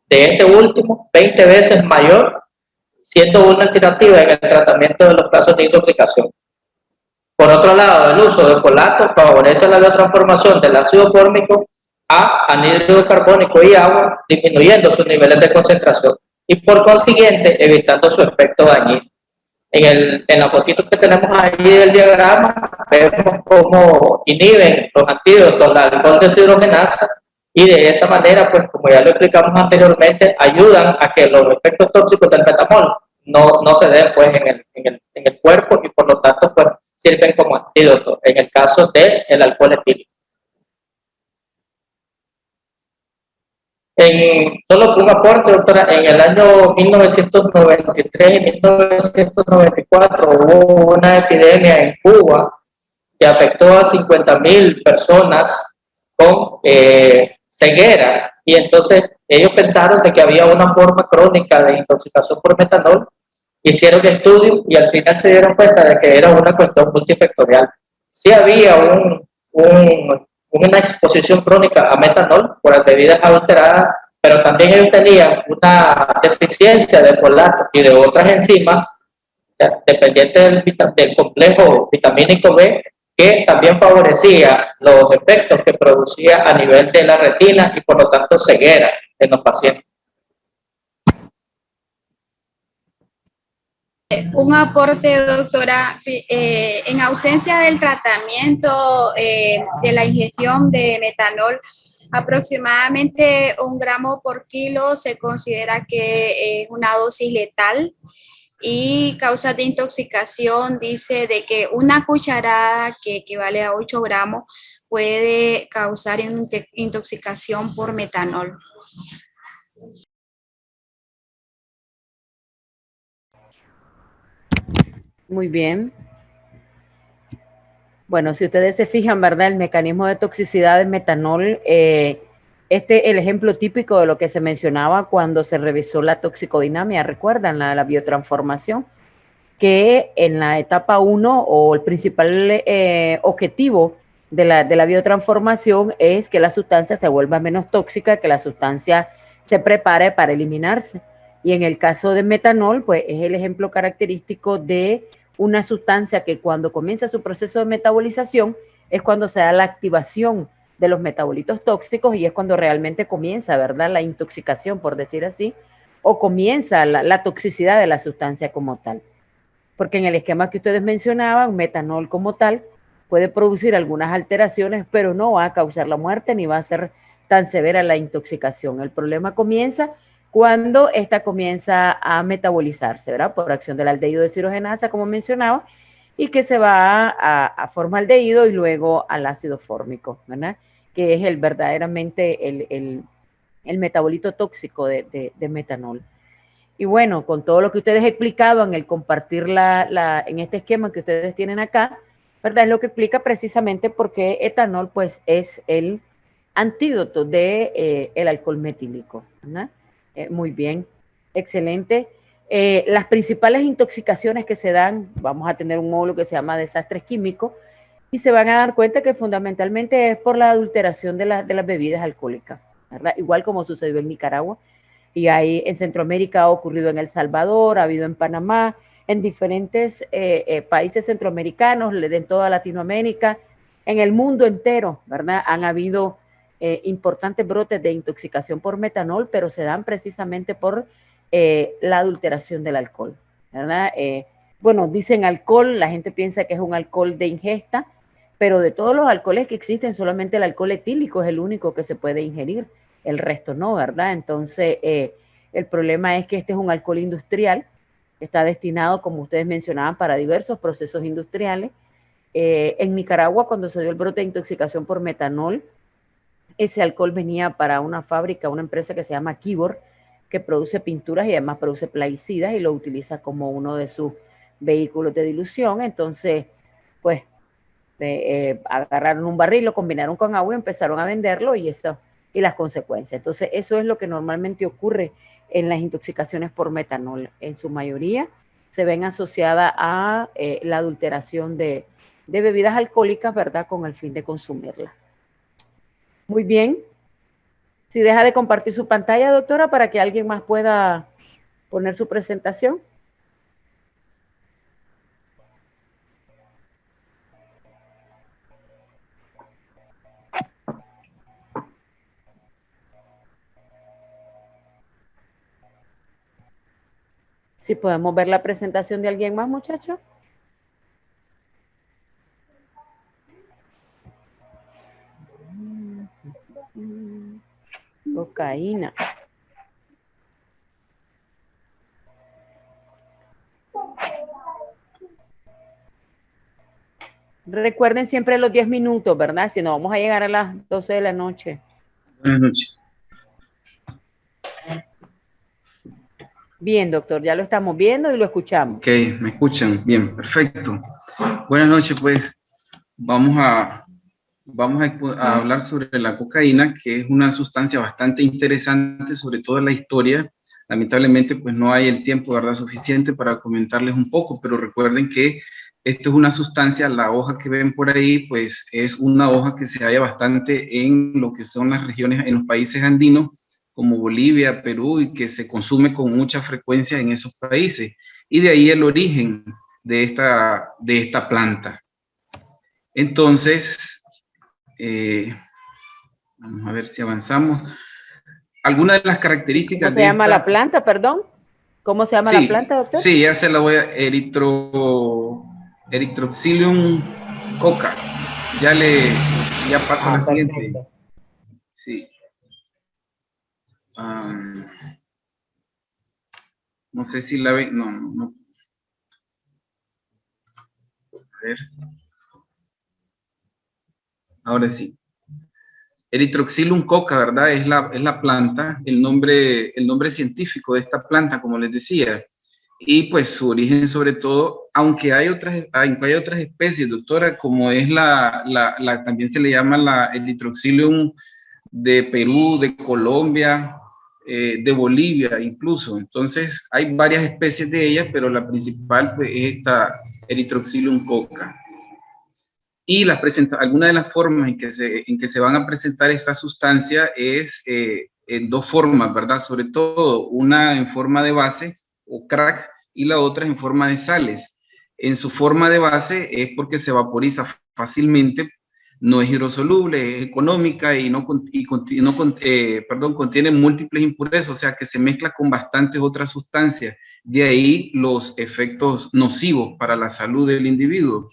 de este último 20 veces mayor, siendo una alternativa en el tratamiento de los casos de intoxicación. Por otro lado, el uso de folato favorece la biotransformación del ácido fórmico a anhídrido carbónico y agua, disminuyendo sus niveles de concentración y por consiguiente evitando su efecto dañino. En la fotito que tenemos ahí del diagrama vemos cómo inhiben los antídotos la alcohol deshidrogenasa y de esa manera, pues como ya lo explicamos anteriormente, ayudan a que los efectos tóxicos del metanol no se den pues en el cuerpo y por lo tanto pues sirven como antídoto en el caso del alcohol etílico. Solo un aporte, doctora, en el año 1993 y 1994 hubo una epidemia en Cuba que afectó a 50,000 personas con ceguera, y entonces ellos pensaron de que había una forma crónica de intoxicación por metanol, hicieron estudios y al final se dieron cuenta de que era una cuestión multifactorial. Sí había una exposición crónica a metanol por las bebidas adulteradas, pero también ellos tenían una deficiencia de folato y de otras enzimas dependientes del complejo vitamínico B, que también favorecía los efectos que producía a nivel de la retina y por lo tanto ceguera en los pacientes. Un aporte, doctora, en ausencia del tratamiento de la ingestión de metanol, aproximadamente 1 gramo por kilo se considera que es una dosis letal, y causas de intoxicación dice de que una cucharada que equivale a 8 gramos puede causar intoxicación por metanol. Muy bien. Bueno, si ustedes se fijan, ¿verdad? El mecanismo de toxicidad del metanol, el ejemplo típico de lo que se mencionaba cuando se revisó la toxicodinamia, ¿recuerdan? La biotransformación, que en la etapa 1 o el principal objetivo de la biotransformación es que la sustancia se vuelva menos tóxica, que la sustancia se prepare para eliminarse. Y en el caso de metanol, pues es el ejemplo característico de una sustancia que cuando comienza su proceso de metabolización es cuando se da la activación de los metabolitos tóxicos y es cuando realmente comienza, ¿verdad?, la intoxicación, por decir así, o comienza la toxicidad de la sustancia como tal. Porque en el esquema que ustedes mencionaban, metanol como tal puede producir algunas alteraciones, pero no va a causar la muerte ni va a ser tan severa la intoxicación. El problema comienza cuando esta comienza a metabolizarse, ¿verdad? Por acción del aldehído deshidrogenasa, como mencionaba, y que se va a formaldehído y luego al ácido fórmico, ¿verdad? Que es verdaderamente el metabolito tóxico de metanol. Y bueno, con todo lo que ustedes explicaban, el compartir en este esquema que ustedes tienen acá, ¿verdad? Es lo que explica precisamente por qué etanol, pues, es el antídoto de el alcohol metílico, ¿verdad? Muy bien, excelente. Las principales intoxicaciones que se dan, vamos a tener un módulo que se llama desastres químicos, y se van a dar cuenta que fundamentalmente es por la adulteración de las bebidas alcohólicas, ¿verdad? Igual como sucedió en Nicaragua, y ahí en Centroamérica ha ocurrido en El Salvador, ha habido en Panamá, en diferentes países centroamericanos, en toda Latinoamérica, en el mundo entero, ¿verdad? Han habido importantes brotes de intoxicación por metanol, pero se dan precisamente por la adulteración del alcohol, ¿verdad? Bueno, dicen alcohol, la gente piensa que es un alcohol de ingesta, pero de todos los alcoholes que existen, solamente el alcohol etílico es el único que se puede ingerir, el resto no, ¿verdad? Entonces, el problema es que este es un alcohol industrial, está destinado, como ustedes mencionaban, para diversos procesos industriales. En Nicaragua, cuando se dio el brote de intoxicación por metanol, ese alcohol venía para una fábrica, una empresa que se llama Kibor, que produce pinturas y además produce plaguicidas y lo utiliza como uno de sus vehículos de dilución. Entonces, pues, agarraron un barril, lo combinaron con agua y empezaron a venderlo y las consecuencias. Entonces, eso es lo que normalmente ocurre en las intoxicaciones por metanol. En su mayoría se ven asociadas a la adulteración de bebidas alcohólicas, ¿verdad?, con el fin de consumirlas. Muy bien. Si deja de compartir su pantalla, doctora, para que alguien más pueda poner su presentación. Si podemos ver la presentación de alguien más, muchachos. Cocaína. Recuerden siempre los 10 minutos, ¿verdad? Si no, vamos a llegar a las 12 de la noche. Buenas noches. Bien, doctor, ya lo estamos viendo y lo escuchamos. Ok, me escuchan. Bien, perfecto. Buenas noches, pues. Vamos a hablar sobre la cocaína, que es una sustancia bastante interesante, sobre todo en la historia. Lamentablemente, pues no hay el tiempo, ¿verdad?, suficiente para comentarles un poco, pero recuerden que esto es una sustancia, la hoja que ven por ahí, pues es una hoja que se halla bastante en lo que son las regiones, en los países andinos, como Bolivia, Perú, y que se consume con mucha frecuencia en esos países. Y de ahí el origen de esta planta. Entonces, vamos a ver si avanzamos. Algunas de las características ¿Cómo se llama la planta, perdón? ¿Cómo se llama la planta, doctor? Sí, ya se la voy a... Erythrocillium coca. Ya paso a la siguiente. Perfecto. Sí. No sé si la ven. No. A ver. Ahora sí. Erythrocillium coca, ¿verdad? Es la planta, el nombre científico de esta planta, como les decía. Y pues su origen, sobre todo, aunque hay otras especies, doctora, como es también se le llama la Erythrocillium de Perú, de Colombia, de Bolivia incluso. Entonces, hay varias especies de ellas, pero la principal pues, es esta Erythrocillium coca. Y alguna de las formas en que se van a presentar esta sustancia es en dos formas, ¿verdad? Sobre todo una en forma de base o crack y la otra en forma de sales. En su forma de base es porque se vaporiza fácilmente, no es hidrosoluble, es económica y contiene múltiples impurezas, o sea que se mezcla con bastantes otras sustancias. De ahí los efectos nocivos para la salud del individuo.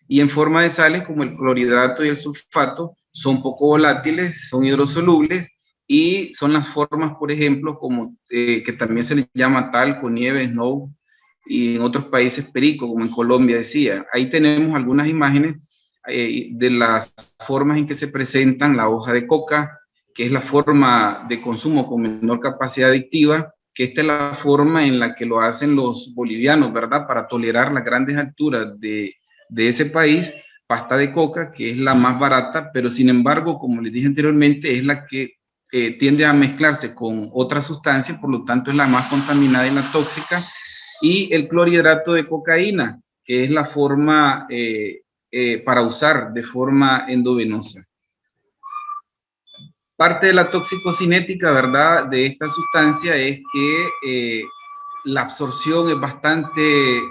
Y en forma de sales como el clorhidrato y el sulfato son poco volátiles, son hidrosolubles y son las formas, por ejemplo, como que también se les llama talco, nieve, snow y en otros países perico, como en Colombia decía. Ahí tenemos algunas imágenes de las formas en que se presentan la hoja de coca, que es la forma de consumo con menor capacidad adictiva, que esta es la forma en la que lo hacen los bolivianos, ¿verdad? Para tolerar las grandes alturas de ese país, pasta de coca, que es la más barata, pero sin embargo, como les dije anteriormente, es la que tiende a mezclarse con otras sustancias, por lo tanto es la más contaminada y la tóxica, y el clorhidrato de cocaína, que es la forma para usar de forma endovenosa. Parte de la toxicocinética, ¿verdad?, de esta sustancia es que la absorción es bastante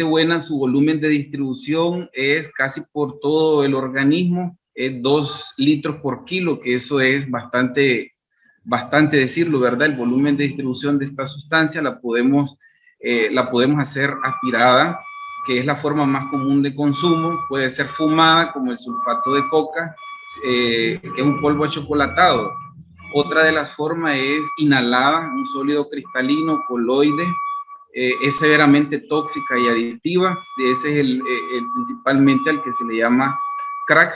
buena, su volumen de distribución es casi por todo el organismo, es 2 litros por kilo, que eso es bastante decirlo, ¿verdad? El volumen de distribución de esta sustancia la podemos hacer aspirada, que es la forma más común de consumo, puede ser fumada como el sulfato de coca, que es un polvo achocolatado. Otra de las formas es inhalada, un sólido cristalino coloide, es severamente tóxica y adictiva. Ese es el principalmente al que se le llama crack.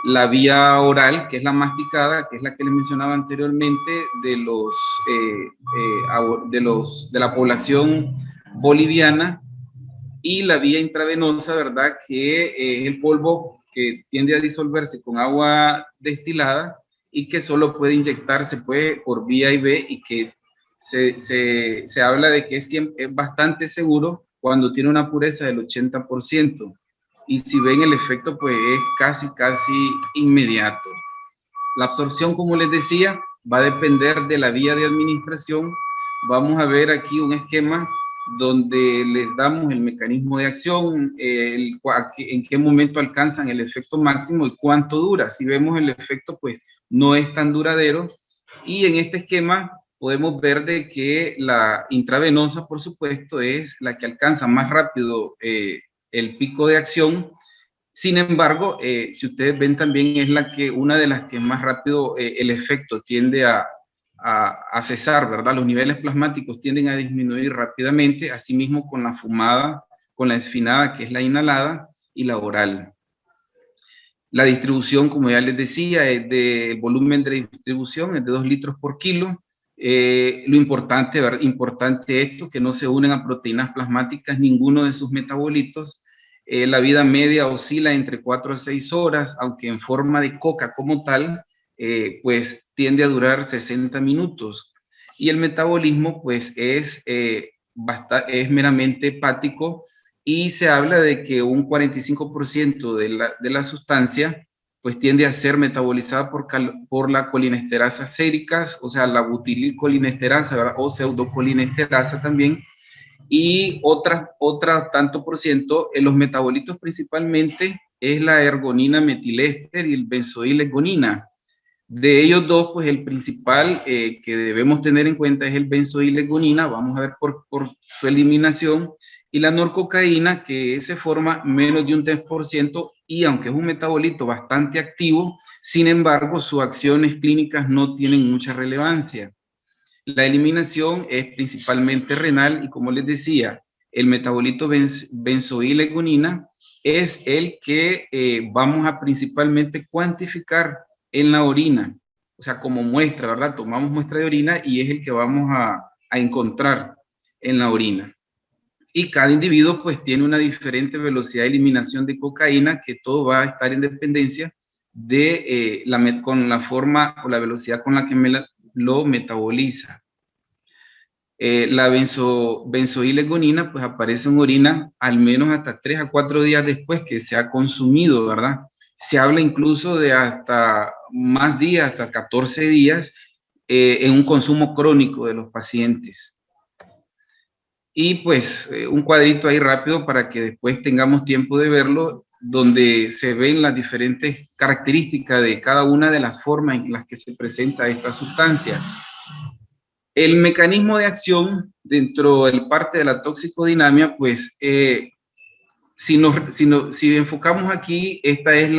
La vía oral, que es la masticada, que es la que les mencionaba anteriormente, de la población boliviana, y la vía intravenosa, ¿verdad?, que es el polvo que tiende a disolverse con agua destilada y que solo puede inyectarse por vía IV, y que se habla de que es bastante seguro cuando tiene una pureza del 80%. Y si ven el efecto, pues es casi inmediato. La absorción, como les decía, va a depender de la vía de administración. Vamos a ver aquí un esquema donde les damos el mecanismo de acción, en qué momento alcanzan el efecto máximo y cuánto dura. Si vemos el efecto, pues no es tan duradero. Y en este esquema podemos ver de que la intravenosa, por supuesto, es la que alcanza más rápido el pico de acción. Sin embargo, si ustedes ven también es una de las que más rápido el efecto tiende a cesar, ¿verdad? Los niveles plasmáticos tienden a disminuir rápidamente, asimismo con la fumada, con la desfinada, que es la inhalada, y la oral. La distribución, como ya les decía, es de volumen de distribución, es de 2 litros por kilo. Lo importante esto, que no se unen a proteínas plasmáticas ninguno de sus metabolitos. La vida media oscila entre 4 a 6 horas, aunque en forma de coca como tal, pues tiende a durar 60 minutos. Y el metabolismo, pues es meramente hepático, y se habla de que un 45% de la sustancia pues tiende a ser metabolizada por la colinesterasa séricas, o sea, la butililcolinesterasa, ¿verdad?, o pseudocolinesterasa también, y otra tanto por ciento en los metabolitos principalmente es la ergonina metiléster y el benzoilergonina. De ellos dos, pues el principal que debemos tener en cuenta es el benzoilegonina, vamos a ver por su eliminación, y la norcocaína, que se forma menos de un 3%, y aunque es un metabolito bastante activo, sin embargo, sus acciones clínicas no tienen mucha relevancia. La eliminación es principalmente renal y, como les decía, el metabolito benzoilegonina es el que vamos a principalmente cuantificar en la orina, o sea, como muestra, ¿verdad? Tomamos muestra de orina y es el que vamos a encontrar en la orina. Y cada individuo pues tiene una diferente velocidad de eliminación de cocaína, que todo va a estar en dependencia de con la forma o la velocidad con la que lo metaboliza. La benzoilegonina pues aparece en orina al menos hasta 3 a 4 días después que se ha consumido, ¿verdad? Se habla incluso de hasta más días, hasta 14 días en un consumo crónico de los pacientes. Y pues un cuadrito ahí rápido para que después tengamos tiempo de verlo, donde se ven las diferentes características de cada una de las formas en las que se presenta esta sustancia. El mecanismo de acción dentro del parte de la toxicodinamia, pues si enfocamos aquí, esta es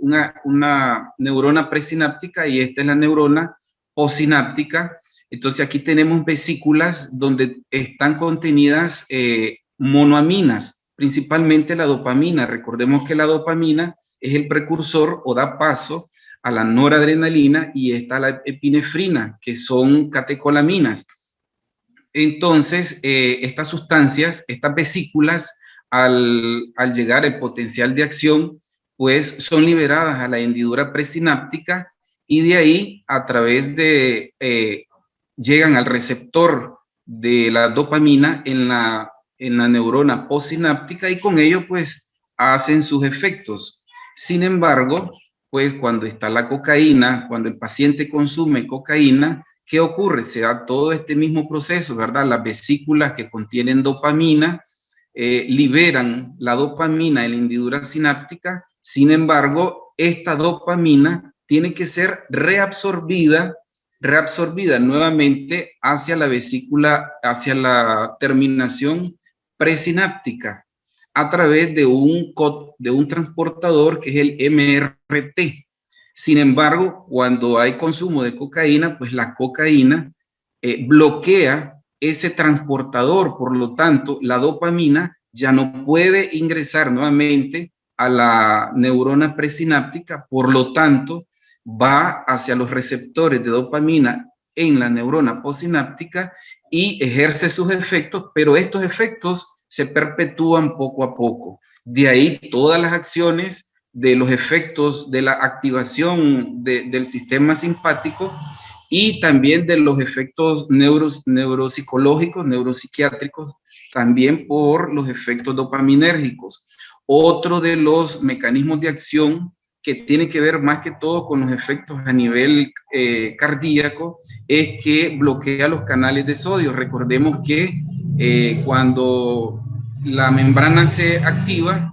una neurona presináptica y esta es la neurona postsináptica. Entonces aquí tenemos vesículas donde están contenidas monoaminas, principalmente la dopamina. Recordemos que la dopamina es el precursor o da paso a la noradrenalina, y está la epinefrina, que son catecolaminas. Entonces, estas sustancias, estas vesículas, al llegar al potencial de acción, pues son liberadas a la hendidura presináptica, y de ahí a través de, llegan al receptor de la dopamina en la neurona postsináptica, y con ello pues hacen sus efectos. Sin embargo, pues cuando está la cocaína, cuando el paciente consume cocaína, ¿qué ocurre? Se da todo este mismo proceso, ¿verdad? Las vesículas que contienen dopamina liberan la dopamina en la hendidura sináptica. Sin embargo, esta dopamina tiene que ser reabsorbida nuevamente hacia la vesícula, hacia la terminación presináptica, a través de un transportador que es el MRT. Sin embargo, cuando hay consumo de cocaína, pues la cocaína bloquea ese transportador, por lo tanto, la dopamina ya no puede ingresar nuevamente a la neurona presináptica, por lo tanto, va hacia los receptores de dopamina en la neurona postsináptica y ejerce sus efectos, pero estos efectos se perpetúan poco a poco. De ahí todas las acciones de los efectos de la activación del sistema simpático, y también de los efectos neuropsicológicos, neuropsiquiátricos, también por los efectos dopaminérgicos. Otro de los mecanismos de acción que tiene que ver más que todo con los efectos a nivel cardíaco es que bloquea los canales de sodio. Recordemos que cuando la membrana se activa,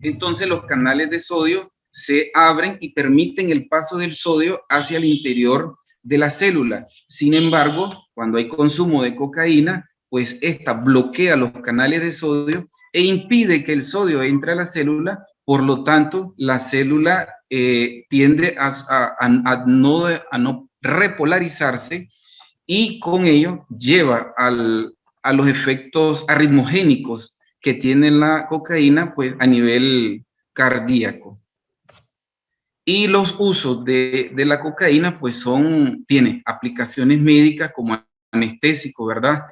entonces los canales de sodio se abren y permiten el paso del sodio hacia el interior de la célula. Sin embargo, cuando hay consumo de cocaína, pues esta bloquea los canales de sodio e impide que el sodio entre a la célula. Por lo tanto, la célula tiende a no repolarizarse, y con ello lleva a los efectos arritmogénicos que tiene la cocaína pues a nivel cardíaco. Y los usos de la cocaína pues tiene aplicaciones médicas como anestésico, ¿verdad?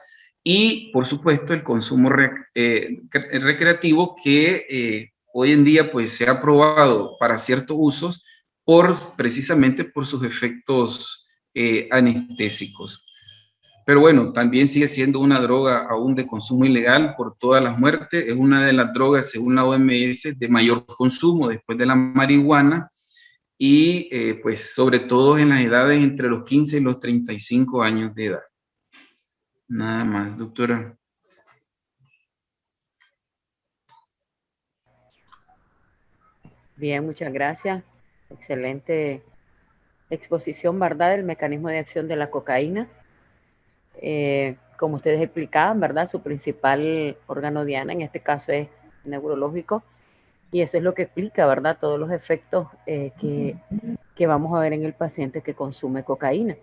Y por supuesto el consumo recreativo, que hoy en día pues se ha probado para ciertos usos precisamente por sus efectos anestésicos. Pero bueno, también sigue siendo una droga aún de consumo ilegal por todas las muertes. Es una de las drogas, según la OMS, de mayor consumo después de la marihuana, y pues sobre todo en las edades entre los 15 y los 35 años de edad. Nada más, doctora. Bien, muchas gracias. Excelente exposición, ¿verdad?, del mecanismo de acción de la cocaína. Como ustedes explicaban, ¿verdad?, su principal órgano diana, en este caso es neurológico, y eso es lo que explica, ¿verdad?, todos los efectos que vamos a ver en el paciente que consume cocaína.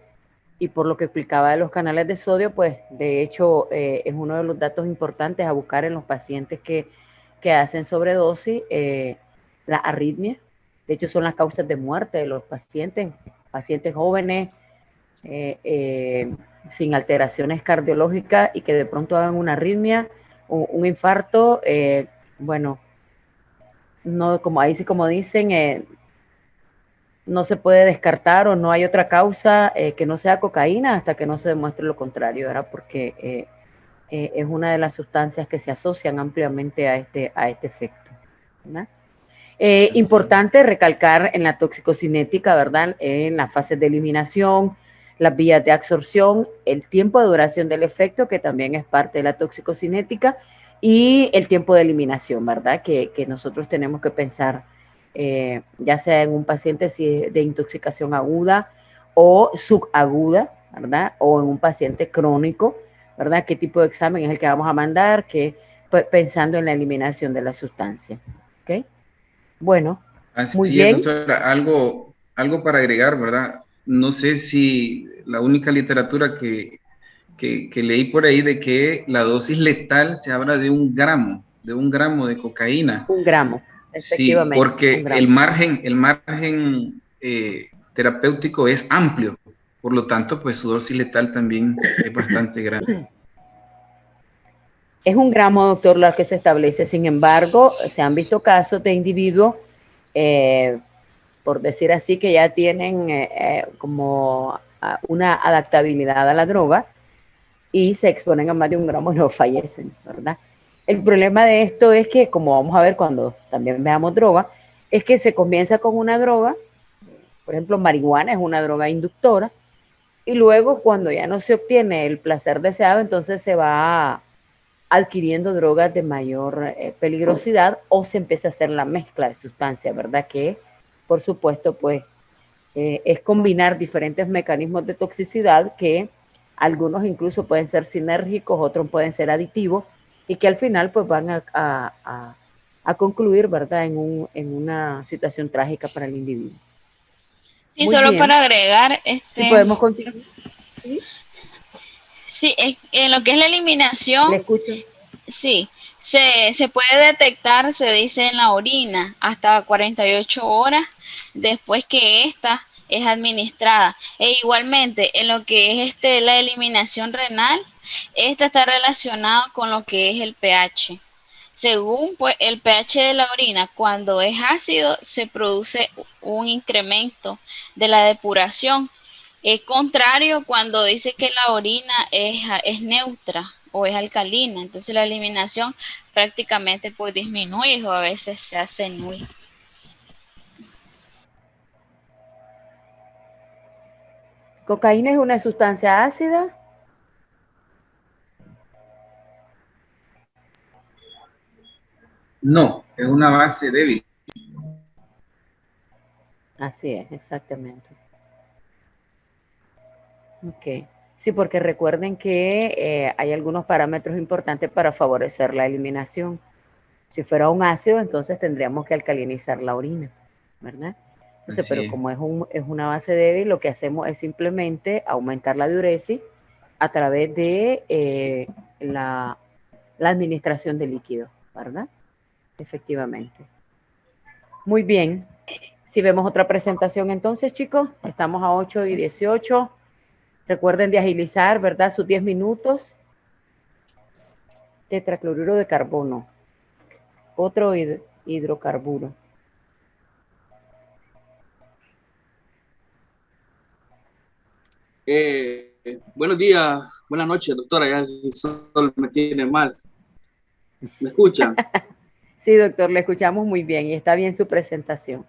Y por lo que explicaba de los canales de sodio, pues de hecho es uno de los datos importantes a buscar en los pacientes que hacen sobredosis, la arritmia. De hecho son las causas de muerte de los pacientes jóvenes, sin alteraciones cardiológicas y que de pronto hagan una arritmia, un infarto, bueno, no, como ahí sí como dicen, no se puede descartar o no hay otra causa que no sea cocaína hasta que no se demuestre lo contrario, ¿verdad? Porque es una de las sustancias que se asocian ampliamente a este efecto, ¿verdad? Importante recalcar en la toxicocinética, ¿verdad?, en las fases de eliminación, las vías de absorción, el tiempo de duración del efecto, que también es parte de la toxicocinética, y el tiempo de eliminación, ¿verdad?, que nosotros tenemos que pensar, ya sea en un paciente si es de intoxicación aguda o subaguda, ¿verdad?, o en un paciente crónico, ¿verdad?, qué tipo de examen es el que vamos a mandar, pensando en la eliminación de la sustancia, ¿ok? Bueno, muy Así es, bien. doctora. Algo para agregar, ¿verdad? No sé si la única literatura que leí por ahí de que la dosis letal se habla de 1 gramo de cocaína. 1 gramo, Sí, efectivamente, 1 porque gramo. el margen terapéutico es amplio, por lo tanto, pues su dosis letal también es bastante grande. Es 1 gramo, doctor, lo que se establece. Sin embargo, se han visto casos de individuos, por decir así, que ya tienen como una adaptabilidad a la droga y se exponen a más de 1 gramo y no fallecen, ¿verdad? El problema de esto es que, como vamos a ver cuando también veamos droga, es que se comienza con una droga, por ejemplo, marihuana es una droga inductora, y luego cuando ya no se obtiene el placer deseado, entonces se va adquiriendo drogas de mayor peligrosidad o se empieza a hacer la mezcla de sustancias, ¿verdad? Que, por supuesto, pues es combinar diferentes mecanismos de toxicidad que algunos incluso pueden ser sinérgicos, otros pueden ser aditivos y que al final pues van a concluir, ¿verdad?, en una situación trágica para el individuo. Sí, Muy solo bien. para agregar, Si podemos continuar. Sí, en lo que es la eliminación, Le escucho. sí, se puede detectar, se dice en la orina, hasta 48 horas después que esta es administrada. E igualmente, en lo que es la eliminación renal, esta está relacionada con lo que es el pH. Según pues, el pH de la orina, cuando es ácido, se produce un incremento de la depuración. Es contrario cuando dice que la orina es neutra o es alcalina, entonces la eliminación prácticamente pues disminuye o a veces se hace nula. ¿Cocaína es una sustancia ácida? No, es una base débil. Así es, exactamente. Ok. Sí, porque recuerden que hay algunos parámetros importantes para favorecer la eliminación. Si fuera un ácido, entonces tendríamos que alcalinizar la orina, ¿verdad? Entonces, Así pero es. como es una base débil, lo que hacemos es simplemente aumentar la diuresis a través de la administración de líquido, ¿verdad? Efectivamente. Muy bien. Si vemos otra presentación entonces, chicos, estamos a 8:18. Recuerden de agilizar, ¿verdad? Sus 10 minutos. Tetracloruro de carbono. Otro hidrocarburo. Buenos días, buenas noches, doctora. Ya el sol me tiene mal. ¿Me escuchan? Sí, doctor, le escuchamos muy bien y está bien su presentación.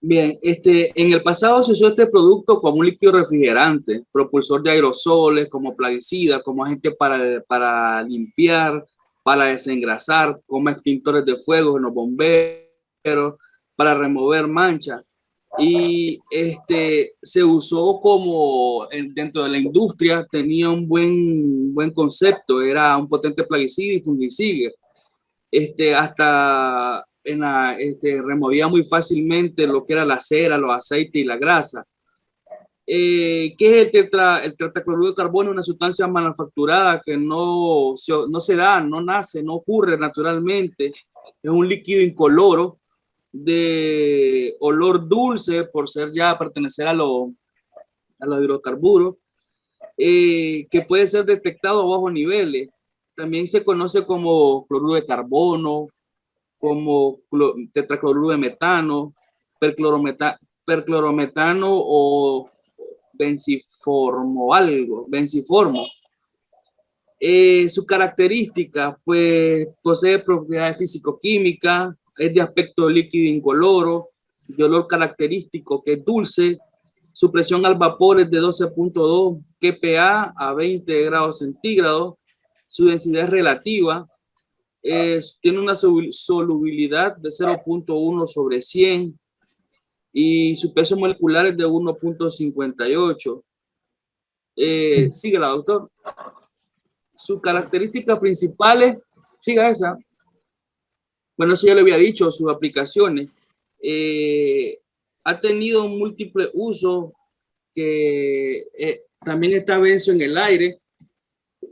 Bien, en el pasado se usó este producto como un líquido refrigerante, propulsor de aerosoles, como plaguicida, como agente para limpiar, para desengrasar, como extintores de fuego en los bomberos, para remover manchas. y se usó como dentro de la industria, tenía un buen concepto, era un potente plaguicida y fungicida. Hasta removía muy fácilmente lo que era la cera, los aceites y la grasa. ¿Qué es el tetracloruro de carbono? Una sustancia manufacturada que no se da, no nace, no ocurre naturalmente. Es un líquido incoloro de olor dulce por ser ya pertenecer a los hidrocarburos, que puede ser detectado a bajos niveles. También se conoce como cloruro de carbono, como tetracloruro de metano, perclorometano o benciformo. Su característica, pues posee propiedades físico-químicas, es de aspecto líquido incoloro, de olor característico que es dulce, su presión al vapor es de 12.2 kPa a 20 grados centígrados, su densidad es relativa, tiene una solubilidad de 0.1 sobre 100 y su peso molecular es de 1.58. Síguela, doctor. Sus características principales, siga esa. Bueno, eso ya le había dicho, sus aplicaciones. Ha tenido múltiples usos que también está benzo en el aire.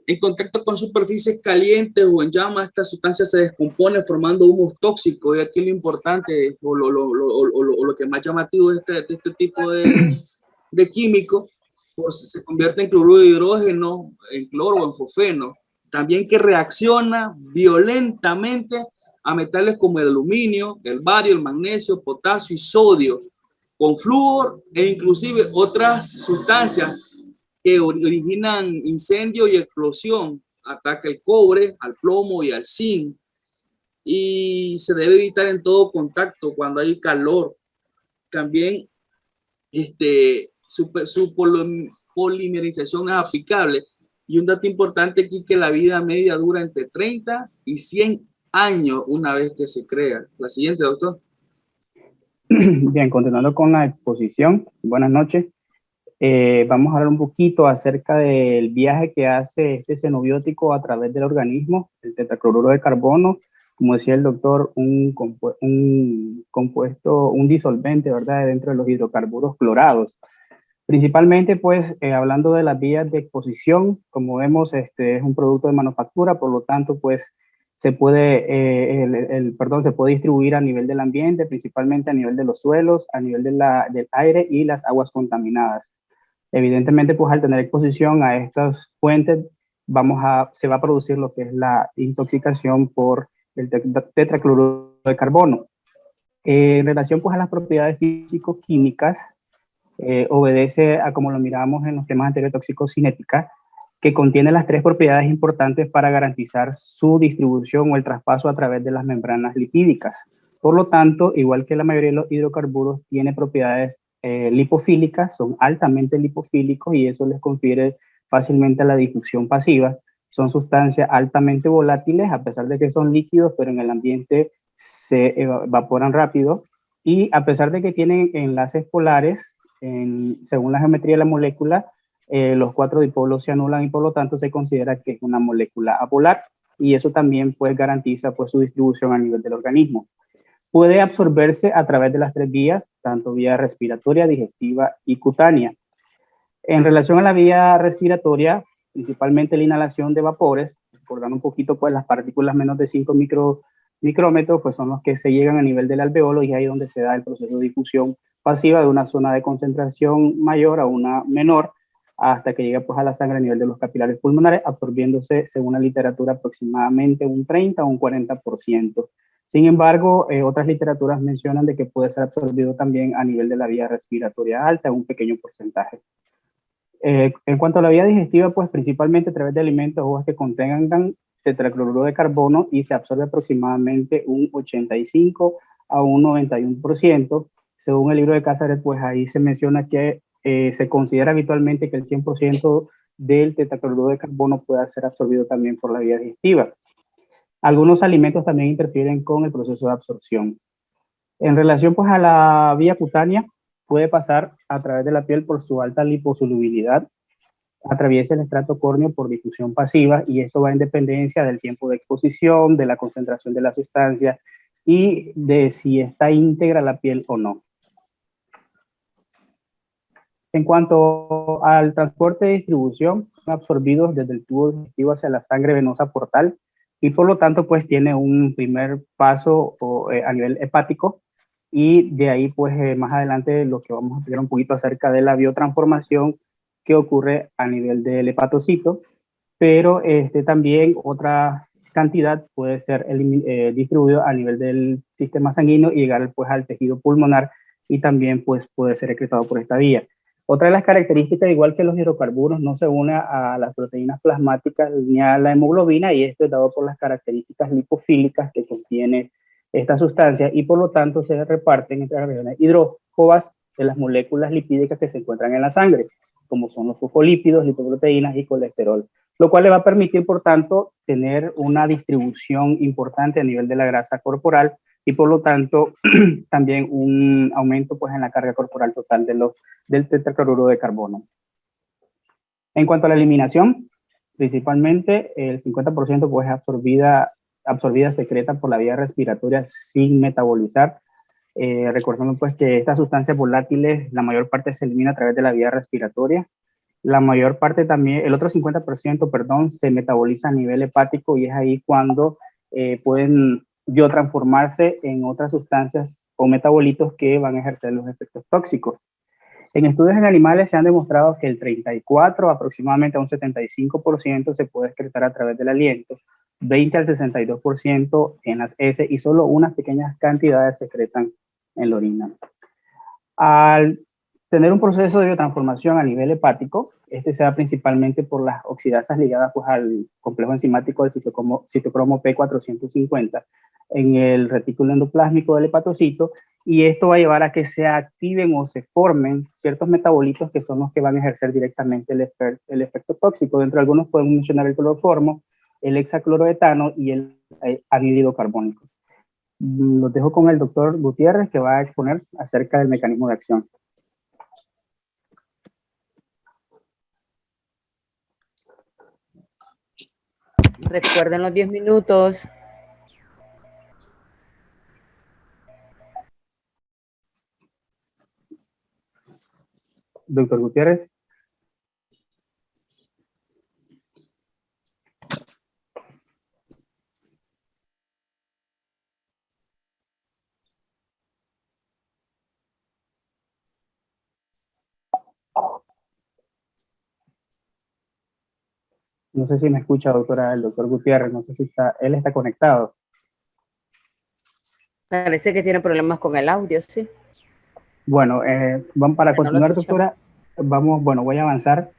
En contacto con superficies calientes o en llamas, esta sustancia se descompone formando humos tóxicos. Y aquí lo importante, o lo que más llamativo de este tipo de químico, pues se convierte en cloruro de hidrógeno, en cloro o en fosfeno. También que reacciona violentamente a metales como el aluminio, el bario, el magnesio, potasio y sodio, con flúor e inclusive otras sustancias que originan incendio y explosión. Ataca el cobre, al plomo y al zinc. Y se debe evitar en todo contacto cuando hay calor. También su polimerización es aplicable. Y un dato importante aquí, que la vida media dura entre 30 y 100 años una vez que se crea. La siguiente, doctor. Bien, continuando con la exposición. Buenas noches. Vamos a hablar un poquito acerca del viaje que hace este xenobiótico a través del organismo, el tetracloruro de carbono. Como decía el doctor, un compuesto, un disolvente, ¿verdad?, dentro de los hidrocarburos clorados. Principalmente, pues, hablando de las vías de exposición, como vemos, es un producto de manufactura, por lo tanto, pues, se puede distribuir a nivel del ambiente, principalmente a nivel de los suelos, a nivel del aire y las aguas contaminadas. Evidentemente, pues, al tener exposición a estas fuentes, se va a producir lo que es la intoxicación por el tetracloruro de carbono. En relación, pues, a las propiedades físico-químicas, obedece a, como lo miramos en los temas anteriores, toxicocinética, que contiene las 3 propiedades importantes para garantizar su distribución o el traspaso a través de las membranas lipídicas. Por lo tanto, igual que la mayoría de los hidrocarburos, tiene propiedades lipofílicas, son altamente lipofílicos y eso les confiere fácilmente la difusión pasiva. Son sustancias altamente volátiles, a pesar de que son líquidos, pero en el ambiente se evaporan rápido, y a pesar de que tienen enlaces polares, según la geometría de la molécula, los 4 dipolos se anulan y por lo tanto se considera que es una molécula apolar, y eso también, pues, garantiza, pues, su distribución a nivel del organismo. Puede absorberse a través de las 3 vías, tanto vía respiratoria, digestiva y cutánea. En relación a la vía respiratoria, principalmente la inhalación de vapores, recordando un poquito, pues, las partículas menos de 5 micrómetros, pues, son los que se llegan a nivel del alveolo, y ahí es donde se da el proceso de difusión pasiva de una zona de concentración mayor a una menor, hasta que llega, pues, a la sangre a nivel de los capilares pulmonares, absorbiéndose, según la literatura, aproximadamente un 30 o un 40%. Sin embargo, otras literaturas mencionan de que puede ser absorbido también a nivel de la vía respiratoria alta, un pequeño porcentaje. En cuanto a la vía digestiva, pues, principalmente a través de alimentos o que contengan tetracloruro de carbono, y se absorbe aproximadamente un 85 a un 91%. Según el libro de Cáceres, pues ahí se menciona que se considera habitualmente que el 100% del tetracloruro de carbono pueda ser absorbido también por la vía digestiva. Algunos alimentos también interfieren con el proceso de absorción. En relación, pues, a la vía cutánea, puede pasar a través de la piel por su alta liposolubilidad, atraviesa el estrato córneo por difusión pasiva y esto va en dependencia del tiempo de exposición, de la concentración de la sustancia y de si está íntegra la piel o no. En cuanto al transporte de distribución, son absorbidos desde el tubo digestivo hacia la sangre venosa portal y por lo tanto pues tiene un primer paso a nivel hepático y de ahí pues más adelante lo que vamos a explicar un poquito acerca de la biotransformación que ocurre a nivel del hepatocito, pero también otra cantidad puede ser distribuido a nivel del sistema sanguíneo y llegar pues al tejido pulmonar y también pues puede ser excretado por esta vía. Otra de las características, igual que los hidrocarburos, no se une a las proteínas plasmáticas ni a la hemoglobina y esto es dado por las características lipofílicas que contiene esta sustancia y por lo tanto se reparten entre las regiones hidrófobas de las moléculas lipídicas que se encuentran en la sangre, como son los fosfolípidos, lipoproteínas y colesterol, lo cual le va a permitir, por tanto, tener una distribución importante a nivel de la grasa corporal y por lo tanto también un aumento pues, en la carga corporal total del tetracloruro de carbono. En cuanto a la eliminación, principalmente el 50% pues, absorbida secreta por la vía respiratoria sin metabolizar. Recordando pues que estas sustancias volátiles, la mayor parte se elimina a través de la vía respiratoria. La mayor parte también, el otro 50%, perdón, se metaboliza a nivel hepático y es ahí cuando pueden biotransformarse en otras sustancias o metabolitos que van a ejercer los efectos tóxicos. En estudios en animales se han demostrado que el 34, aproximadamente a un 75% se puede excretar a través del aliento, 20 al 62% en las heces y solo unas pequeñas cantidades se excretan en la orina. Al tener un proceso de biotransformación a nivel hepático, este se da principalmente por las oxidasas ligadas pues, al complejo enzimático del citocromo P450 en el retículo endoplásmico del hepatocito, y esto va a llevar a que se activen o se formen ciertos metabolitos que son los que van a ejercer directamente el efecto tóxico. Dentro de algunos podemos mencionar el cloroformo, el hexacloroetano y el anhídrido carbónico. Los dejo con el doctor Gutiérrez, que va a exponer acerca del mecanismo de acción. Recuerden los 10 minutos. Doctor Gutiérrez. No sé si me escucha, doctora, el doctor Gutiérrez, no sé si él está conectado. Parece que tiene problemas con el audio, sí. Bueno, para continuar, doctora, voy a avanzar.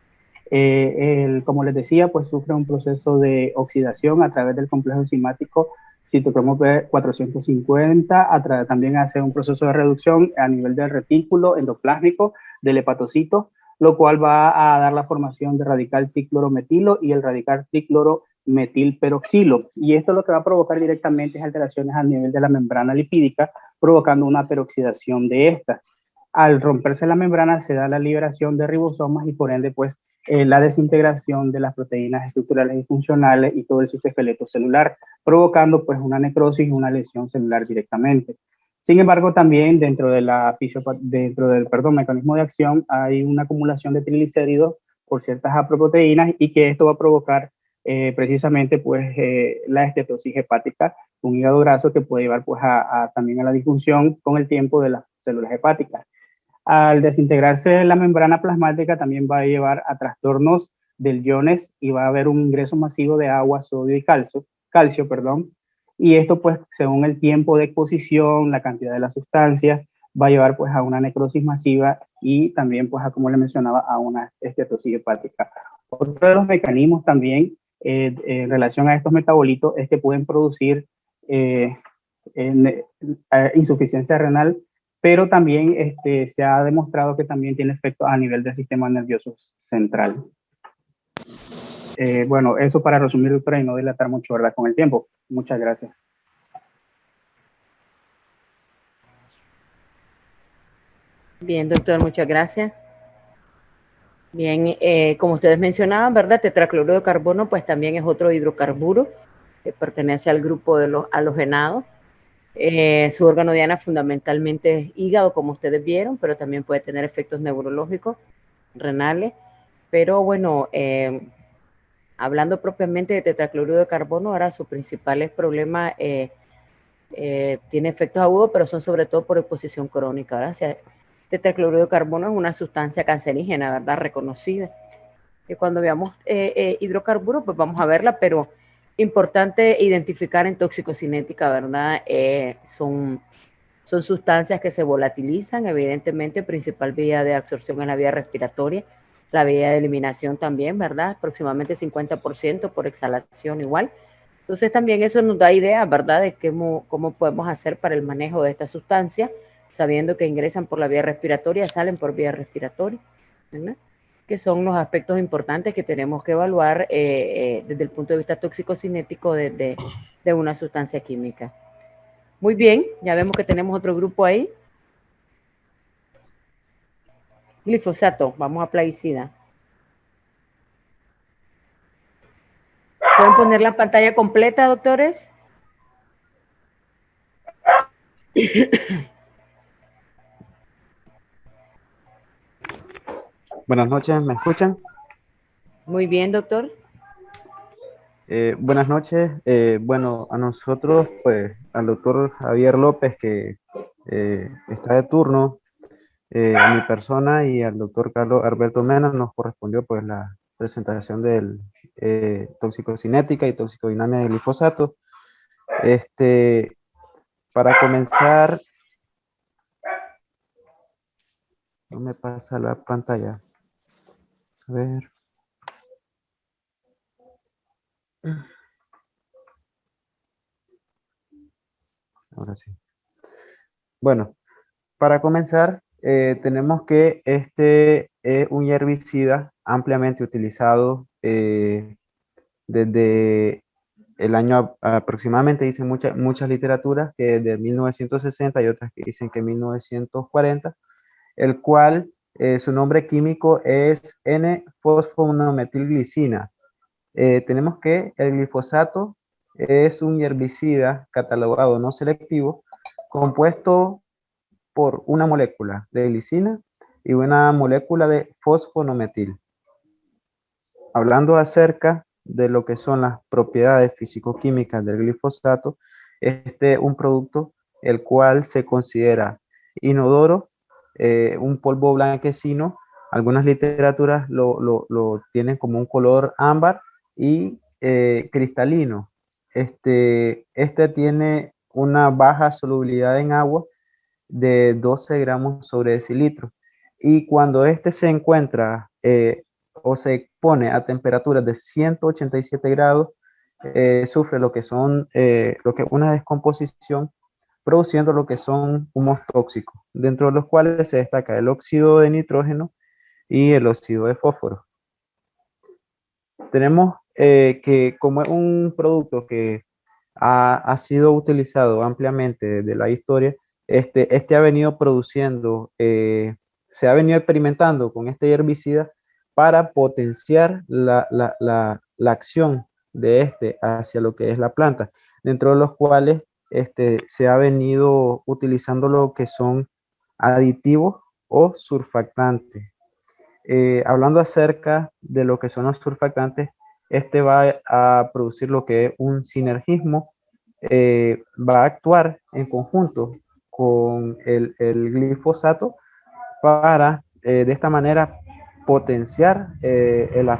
Como les decía, pues sufre un proceso de oxidación a través del complejo enzimático citocromo P450, también hace un proceso de reducción a nivel del retículo endoplásmico del hepatocito, lo cual va a dar la formación de radical triclorometilo y el radical triclorometilperoxilo. Y esto lo que va a provocar directamente es alteraciones a nivel de la membrana lipídica, provocando una peroxidación de esta. Al romperse la membrana se da la liberación de ribosomas y por ende pues la desintegración de las proteínas estructurales y funcionales y todo el citoesqueleto celular, provocando pues una necrosis y una lesión celular directamente. Sin embargo, también dentro del mecanismo de acción hay una acumulación de triglicéridos por ciertas aproproteínas y que esto va a provocar precisamente pues la estetosis hepática, un hígado graso que puede llevar pues también a la disfunción con el tiempo de las células hepáticas. Al desintegrarse la membrana plasmática también va a llevar a trastornos del iones y va a haber un ingreso masivo de agua, sodio y calcio, y esto pues según el tiempo de exposición, la cantidad de la sustancia, va a llevar pues a una necrosis masiva y también pues a, como le mencionaba, a una estetosis hepática. Otro de los mecanismos también en relación a estos metabolitos es que pueden producir insuficiencia renal, pero también se ha demostrado que también tiene efectos a nivel del sistema nervioso central. Bueno, eso para resumir, doctora, y no dilatar mucho, ¿verdad?, con el tiempo. Muchas gracias. Bien, doctor, muchas gracias. Bien, como ustedes mencionaban, ¿verdad? Tetracloruro de carbono, pues también es otro hidrocarburo que pertenece al grupo de los halogenados. Su órgano diana fundamentalmente es hígado, como ustedes vieron, pero también puede tener efectos neurológicos, renales. Pero bueno, hablando propiamente de tetracloruro de carbono, ahora sus principales problemas tiene efectos agudos, pero son sobre todo por exposición crónica, ¿verdad? O sea, tetracloruro de carbono es una sustancia cancerígena, ¿verdad? Reconocida. Que cuando veamos hidrocarburos, pues vamos a verla, pero importante identificar en toxicocinética, ¿verdad? Son sustancias que se volatilizan, evidentemente, principal vía de absorción es la vía respiratoria, la vía de eliminación también, ¿verdad? Aproximadamente 50% por exhalación igual. Entonces también eso nos da idea, ¿verdad?, de cómo podemos hacer para el manejo de esta sustancia, sabiendo que ingresan por la vía respiratoria, salen por vía respiratoria, ¿verdad?, que son los aspectos importantes que tenemos que evaluar desde el punto de vista toxicocinético de una sustancia química. Muy bien, ya vemos que tenemos otro grupo ahí. Glifosato, vamos a plaguicida. ¿Pueden poner la pantalla completa, doctores? Buenas noches, ¿me escuchan? Muy bien, doctor. Buenas noches. Bueno, a nosotros, pues, al doctor Javier López, que está de turno, a mi persona y al doctor Carlos Alberto Mena nos correspondió, pues, la presentación del toxicocinética y toxicodinamia del glifosato. Para comenzar, no me pasa la pantalla. A ver. Ahora sí. Bueno, para comenzar, tenemos que este es un herbicida ampliamente utilizado desde el año aproximadamente, dicen muchas literaturas que desde 1960 y otras que dicen que 1940, el cual su nombre químico es N-fosfonometilglicina. Tenemos que el glifosato es un herbicida catalogado no selectivo, compuesto por una molécula de glicina y una molécula de fosfonometil. Hablando acerca de lo que son las propiedades físico-químicas del glifosato, este es un producto el cual se considera inodoro, un polvo blanquecino. Algunas literaturas lo tienen como un color ámbar y cristalino. Este tiene una baja solubilidad en agua de 12 gramos sobre decilitro. Y cuando este se encuentra o se expone a temperaturas de 187 grados, sufre lo que son una descomposición, produciendo lo que son humos tóxicos, dentro de los cuales se destaca el óxido de nitrógeno y el óxido de fósforo. Tenemos que como es un producto que ha sido utilizado ampliamente desde la historia, este ha venido produciendo, se ha venido experimentando con este herbicida para potenciar la acción de este hacia lo que es la planta, dentro de los cuales se ha venido utilizando lo que son aditivos o surfactantes. Hablando acerca de lo que son los surfactantes, este va a producir lo que es un sinergismo, va a actuar en conjunto con el glifosato para de esta manera potenciar el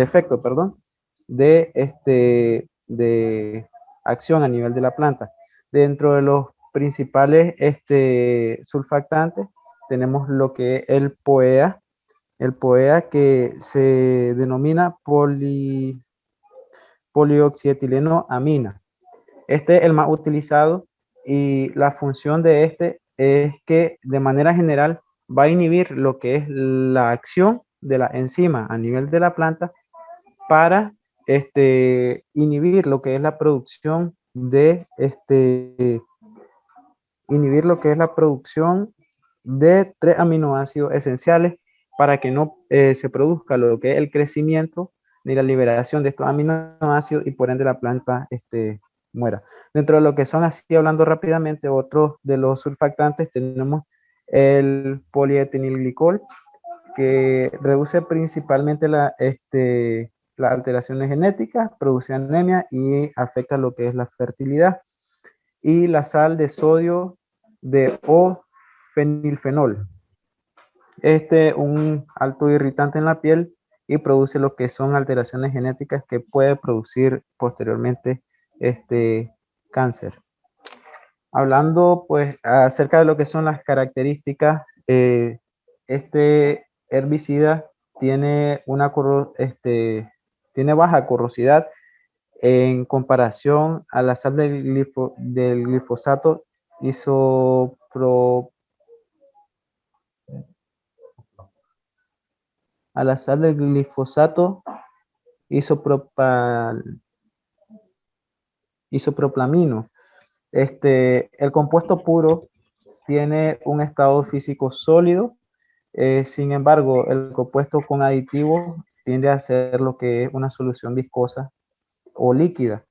efecto, perdón, de acción a nivel de la planta. Dentro de los principales surfactantes tenemos lo que es el POEA, que se denomina polioxietilenoamina. Este es el más utilizado y la función de este es que de manera general va a inhibir lo que es la acción de la enzima a nivel de la planta para inhibir lo que es la producción de 3 aminoácidos esenciales para que no se produzca lo que es el crecimiento ni la liberación de estos aminoácidos y por ende la planta muera. Dentro de lo que son, así hablando rápidamente, otros de los surfactantes tenemos el polietilenglicol, que reduce principalmente las alteraciones genéticas, produce anemia y afecta lo que es la fertilidad. Y la sal de sodio de O-fenilfenol. Un alto irritante en la piel y produce lo que son alteraciones genéticas que puede producir posteriormente cáncer. Hablando pues acerca de lo que son las características, este herbicida tiene tiene baja corrosividad en comparación a la sal del glifosato isoproplamino. El compuesto puro tiene un estado físico sólido, sin embargo, el compuesto con aditivos tiende a ser lo que es una solución viscosa o líquida.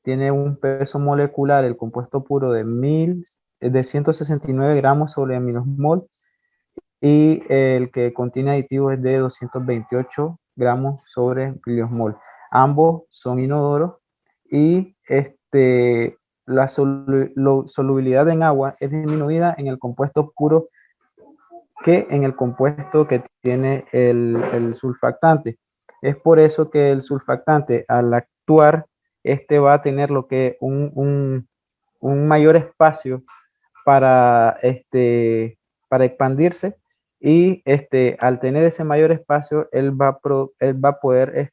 Tiene un peso molecular, el compuesto puro, de 169 gramos sobre milmol, y el que contiene aditivos es de 228 gramos sobre milmol. Ambos son inodoros y la solubilidad en agua es disminuida en el compuesto puro que en el compuesto que tiene el surfactante. Es por eso que el surfactante, al actuar, va a tener lo que un mayor espacio para expandirse, y al tener ese mayor espacio, él va a poder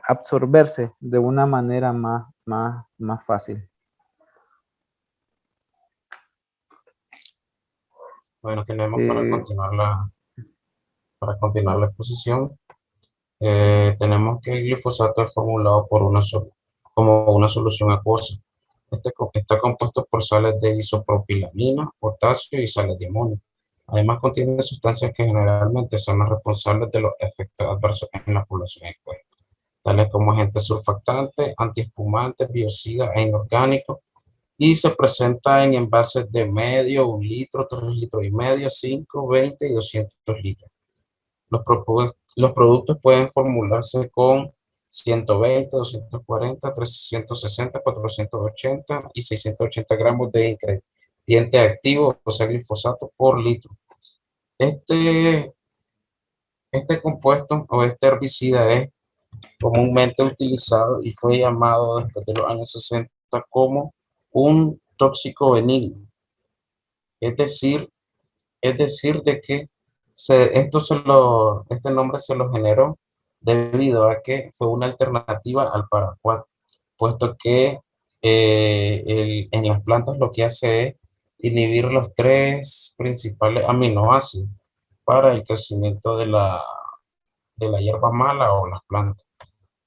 absorberse de una manera más fácil. Bueno, tenemos para continuar la exposición, tenemos que el glifosato es formulado como una solución acuosa. Está compuesto por sales de isopropilamina, potasio y sales de amonio. Además, contiene sustancias que generalmente son las responsables de los efectos adversos en la población expuesta, tales como agentes surfactantes, antiespumantes, biocidas e inorgánicos, y se presenta en envases de medio, 1 litro, 3 litros y medio, 5, 20 y 200 litros. Los productos pueden formularse con 120, 240, 360, 480 y 680 gramos de ingrediente activo, o sea, glifosato por litro. Este compuesto o este herbicida es comúnmente utilizado y fue llamado después de los años 60 como un tóxico benigno. Es decir de que este nombre se lo generó debido a que fue una alternativa al paraquat, puesto que en las plantas lo que hace es inhibir los 3 principales aminoácidos para el crecimiento de la hierba mala o las plantas.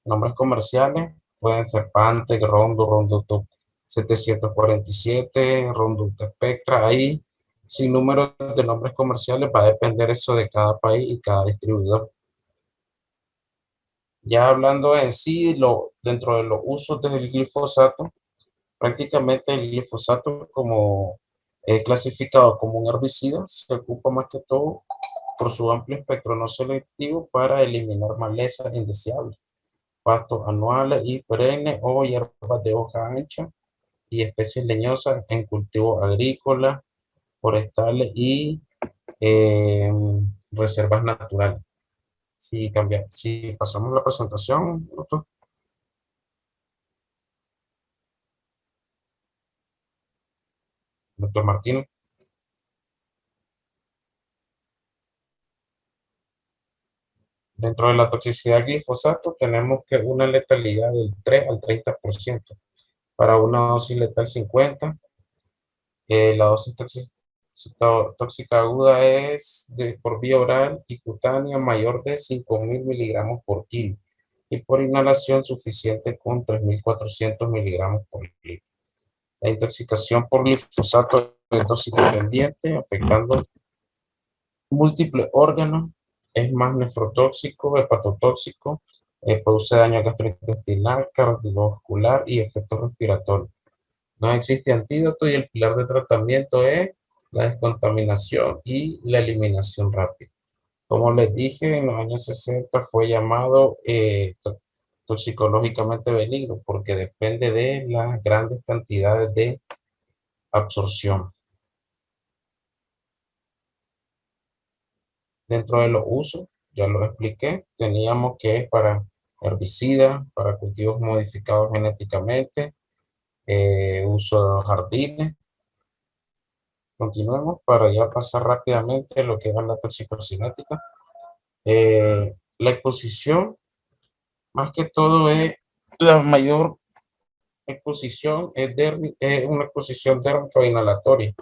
Nombres comerciales pueden ser Pantec, Rondo, Roundup 747, Roundup Spectra. Ahí, sin número de nombres comerciales, va a depender eso de cada país y cada distribuidor. Ya hablando en sí, dentro de los usos del glifosato, prácticamente el glifosato, como es clasificado como un herbicida, se ocupa más que todo por su amplio espectro no selectivo para eliminar malezas indeseables, pastos anuales y perennes o hierbas de hoja ancha y especies leñosas en cultivos agrícolas, forestales y reservas naturales. Si pasamos la presentación, doctor Martínez. Dentro de la toxicidad del glifosato tenemos que una letalidad del 3 al 30%. Para una dosis letal 50, la dosis tóxica aguda es por vía oral y cutánea mayor de 5.000 miligramos por kilo, y por inhalación suficiente con 3.400 miligramos por litro. La intoxicación por glifosato es toxicodependiente, afectando múltiples órganos, es más nefrotóxico, hepatotóxico, produce daño gastrointestinal, cardiovascular y efectos respiratorios. No existe antídoto y el pilar de tratamiento es la descontaminación y la eliminación rápida. Como les dije, en los años 60 fue llamado toxicológicamente benigno porque depende de las grandes cantidades de absorción. Dentro de los usos, ya lo expliqué, teníamos que es para herbicidas, para cultivos modificados genéticamente, uso de los jardines. Continuemos para ya pasar rápidamente a lo que es la toxicocinética. La exposición, más que todo, es la mayor exposición, es una exposición térmica o inhalatoria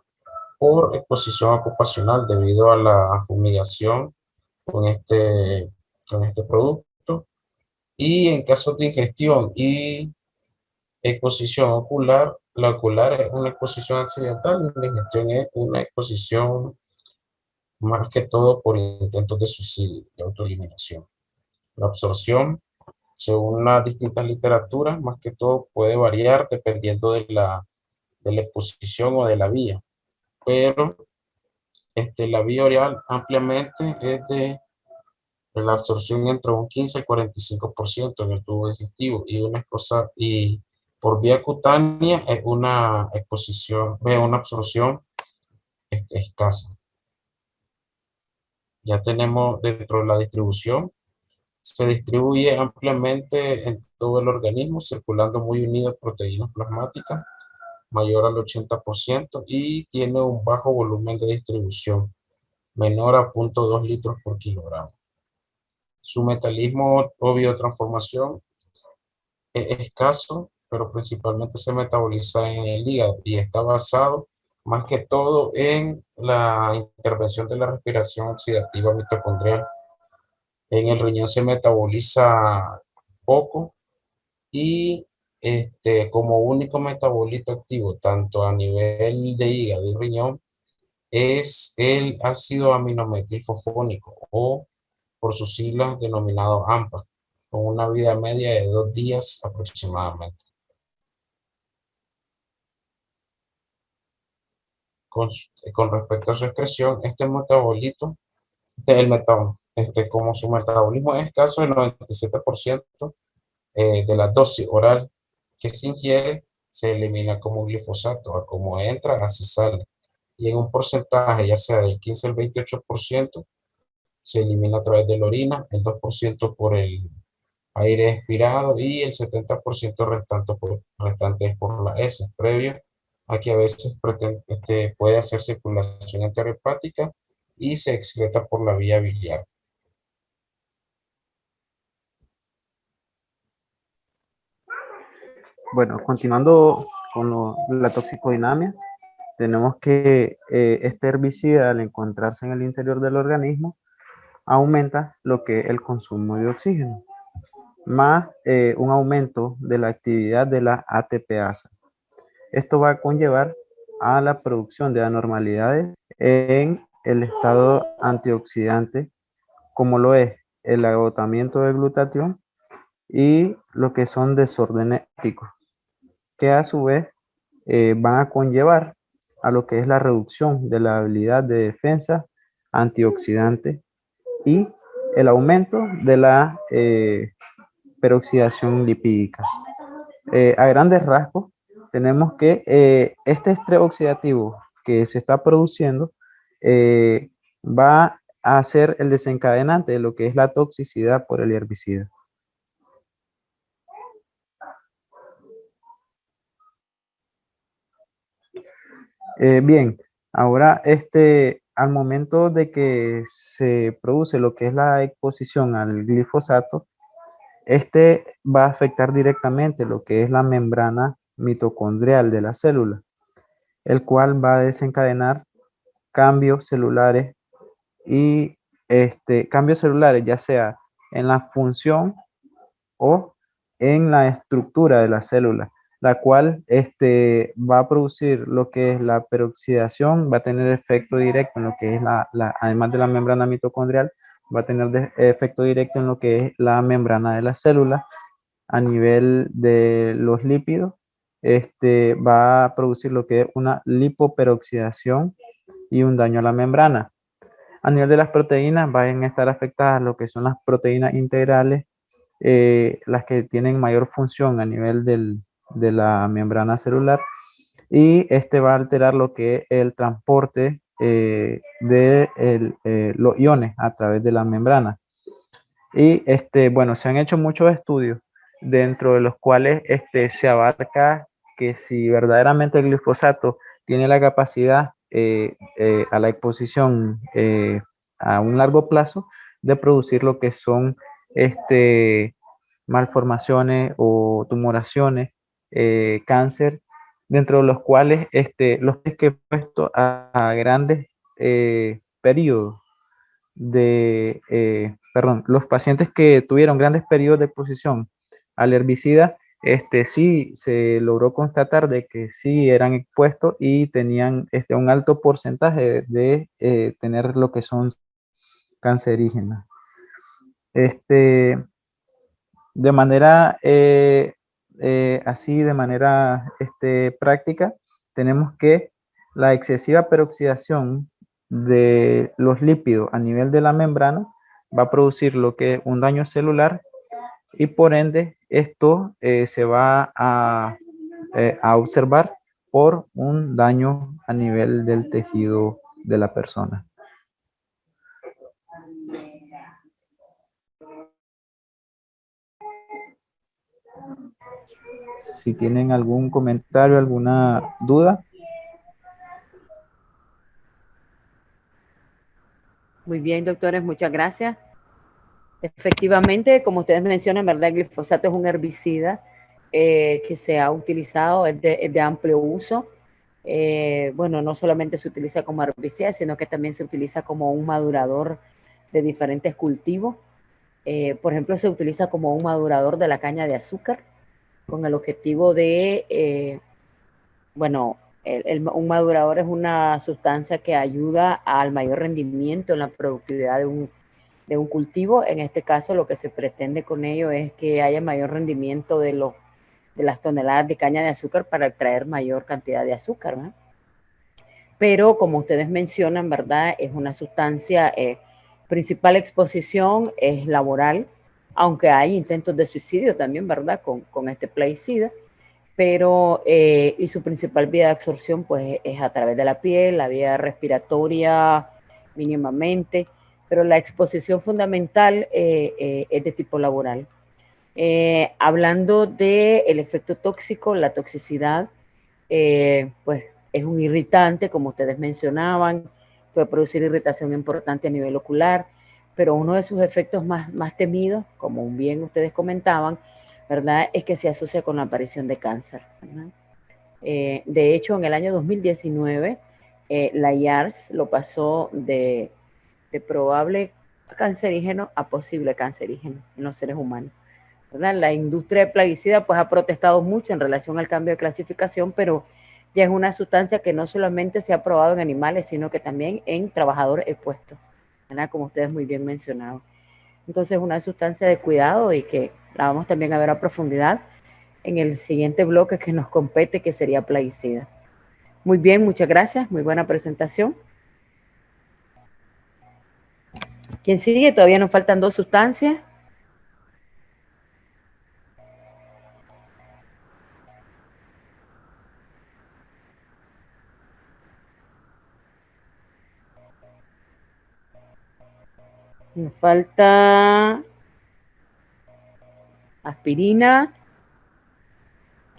por exposición ocupacional debido a la fumigación con este producto. Y en caso de ingestión y exposición ocular, la ocular es una exposición accidental y la ingestión es una exposición más que todo por intentos de suicidio, de autoeliminación. La absorción, según las distintas literaturas, más que todo puede variar dependiendo de la exposición o de la vía, pero la vía oral ampliamente es de la absorción entre un 15 al 45% en el tubo digestivo y por vía cutánea es una exposición, una absorción escasa. Ya tenemos dentro de la distribución, se distribuye ampliamente en todo el organismo, circulando muy unido a proteínas plasmáticas, mayor al 80%, y tiene un bajo volumen de distribución, menor a 0.2 litros por kilogramo. Su metabolismo o biotransformación es escaso, pero principalmente se metaboliza en el hígado y está basado más que todo en la intervención de la respiración oxidativa mitocondrial. En el riñón se metaboliza poco y como único metabolito activo, tanto a nivel de hígado y riñón, es el ácido aminometilfosfónico o por sus siglas denominado AMPA, con una vida media de 2 días aproximadamente. Con respecto a su excreción, este metabolito, como su metabolismo es escaso, el 97% de la dosis oral que se ingiere se elimina como glifosato, a como entra, así sale. Y en un porcentaje, ya sea del 15 al 28%, se elimina a través de la orina, el 2% por el aire expirado y el 70% restante es por la heces, previo a que a veces puede hacer circulación enterohepática y se excreta por la vía biliar. Bueno, continuando con la toxicodinamia, tenemos que este herbicida, al encontrarse en el interior del organismo, aumenta lo que es el consumo de oxígeno, más un aumento de la actividad de la ATPasa. Esto va a conllevar a la producción de anormalidades en el estado antioxidante, como lo es el agotamiento del glutatión y lo que son desórdenes éticos, que a su vez van a conllevar a lo que es la reducción de la habilidad de defensa antioxidante y el aumento de la peroxidación lipídica. A grandes rasgos, tenemos que este estrés oxidativo que se está produciendo va a ser el desencadenante de lo que es la toxicidad por el herbicida. Bien, ahora al momento de que se produce lo que es la exposición al glifosato, va a afectar directamente lo que es la membrana mitocondrial de la célula, el cual va a desencadenar cambios celulares y cambios celulares ya sea en la función o en la estructura de la célula. la cual va a producir lo que es la peroxidación, va a tener efecto directo en lo que es además de la membrana mitocondrial, va a tener efecto directo en lo que es la membrana de la célula. A nivel de los lípidos, va a producir lo que es una lipoperoxidación y un daño a la membrana. A nivel de las proteínas, van a estar afectadas lo que son las proteínas integrales, las que tienen mayor función a nivel de la membrana celular, y va a alterar lo que es el transporte de los iones a través de la membrana. Y bueno, se han hecho muchos estudios dentro de los cuales se abarca que si verdaderamente el glifosato tiene la capacidad a la exposición a un largo plazo de producir lo que son malformaciones o tumoraciones, cáncer, dentro de los cuales los que he puesto a grandes periodos perdón, los pacientes que tuvieron grandes periodos de exposición al herbicida, sí se logró constatar de que sí eran expuestos y tenían un alto porcentaje de tener lo que son cancerígenas. De manera así, de manera práctica, tenemos que la excesiva peroxidación de los lípidos a nivel de la membrana va a producir lo que es un daño celular, y por ende esto se va a observar por un daño a nivel del tejido de la persona. Si tienen algún comentario, alguna duda. Muy bien, doctores, muchas gracias. Efectivamente, como ustedes mencionan, ¿verdad? El glifosato es un herbicida que se ha utilizado, es de amplio uso. Bueno, no solamente se utiliza como herbicida, sino que también se utiliza como un madurador de diferentes cultivos. Por ejemplo, se utiliza como un madurador de la caña de azúcar, con el objetivo de, bueno, un madurador es una sustancia que ayuda al mayor rendimiento en la productividad de un cultivo. En este caso, lo que se pretende con ello es que haya mayor rendimiento de las toneladas de caña de azúcar para extraer mayor cantidad de azúcar, ¿verdad? Pero como ustedes mencionan, ¿verdad? Es una sustancia, principal exposición es laboral, aunque hay intentos de suicidio también, ¿verdad? Con este plaguicida, pero y su principal vía de absorción pues es a través de la piel, la vía respiratoria mínimamente, pero la exposición fundamental es de tipo laboral. Hablando del efecto tóxico, la toxicidad, pues es un irritante, como ustedes mencionaban, puede producir irritación importante a nivel ocular, pero uno de sus efectos más temidos, como bien ustedes comentaban, ¿verdad?, es que se asocia con la aparición de cáncer, ¿verdad? De hecho, en el año 2019, la IARS lo pasó de probable cancerígeno a posible cancerígeno en los seres humanos, ¿verdad? La industria de plaguicida pues ha protestado mucho en relación al cambio de clasificación, pero ya es una sustancia que no solamente se ha probado en animales, sino que también en trabajadores expuestos, ¿verdad?, como ustedes muy bien mencionaron. Entonces, es una sustancia de cuidado y que la vamos también a ver a profundidad en el siguiente bloque que nos compete, que sería plaguicida. Muy bien, muchas gracias, muy buena presentación. ¿Quién sigue? Todavía nos faltan 2 sustancias. Nos falta aspirina.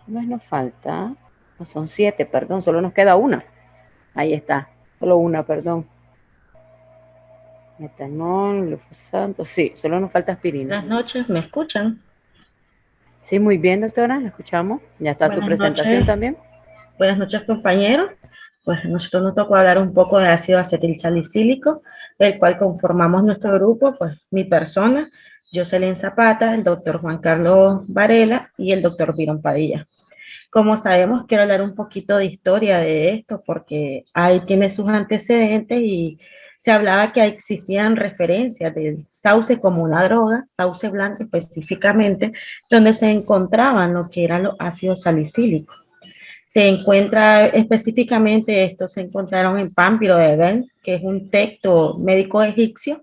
¿Qué más nos falta? No, son 7, perdón, solo nos queda una. Ahí está, solo una, perdón. Metanol, glifosato, sí, solo nos falta aspirina. Buenas noches, ¿me escuchan? Sí, muy bien, doctora, la escuchamos. Ya está su presentación también. Buenas noches, compañeros. Pues a nosotros nos tocó hablar un poco de ácido acetilsalicílico, del cual conformamos nuestro grupo, pues mi persona, Jocelyn Zapata, el doctor Juan Carlos Varela y el doctor Byron Padilla. Como sabemos, quiero hablar un poquito de historia de esto porque ahí tiene sus antecedentes y se hablaba que existían referencias del sauce como una droga, sauce blanco específicamente, donde se encontraban lo que eran los ácidos salicílicos. Se encuentra específicamente esto, se encontraron en Pampiro de Ebens, que es un texto médico egipcio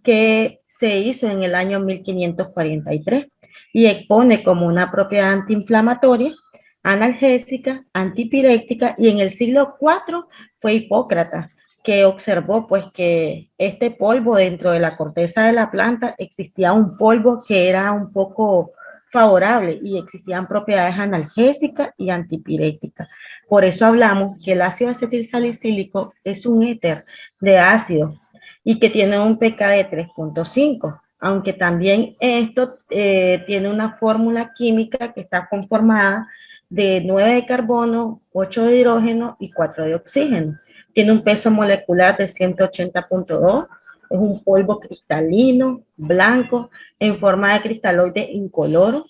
que se hizo en el año 1543 y expone como una propiedad antiinflamatoria, analgésica, antipiréctica, y en el siglo IV fue Hipócrates que observó pues que este polvo dentro de la corteza de la planta existía un polvo que era un poco favorable y existían propiedades analgésicas y antipiréticas. Por eso hablamos que el ácido acetilsalicílico es un éter de ácido y que tiene un pK de 3.5, aunque también esto tiene una fórmula química que está conformada de 9 de carbono, 8 de hidrógeno y 4 de oxígeno. Tiene un peso molecular de 180.2, es un polvo cristalino, blanco, en forma de cristaloide incoloro,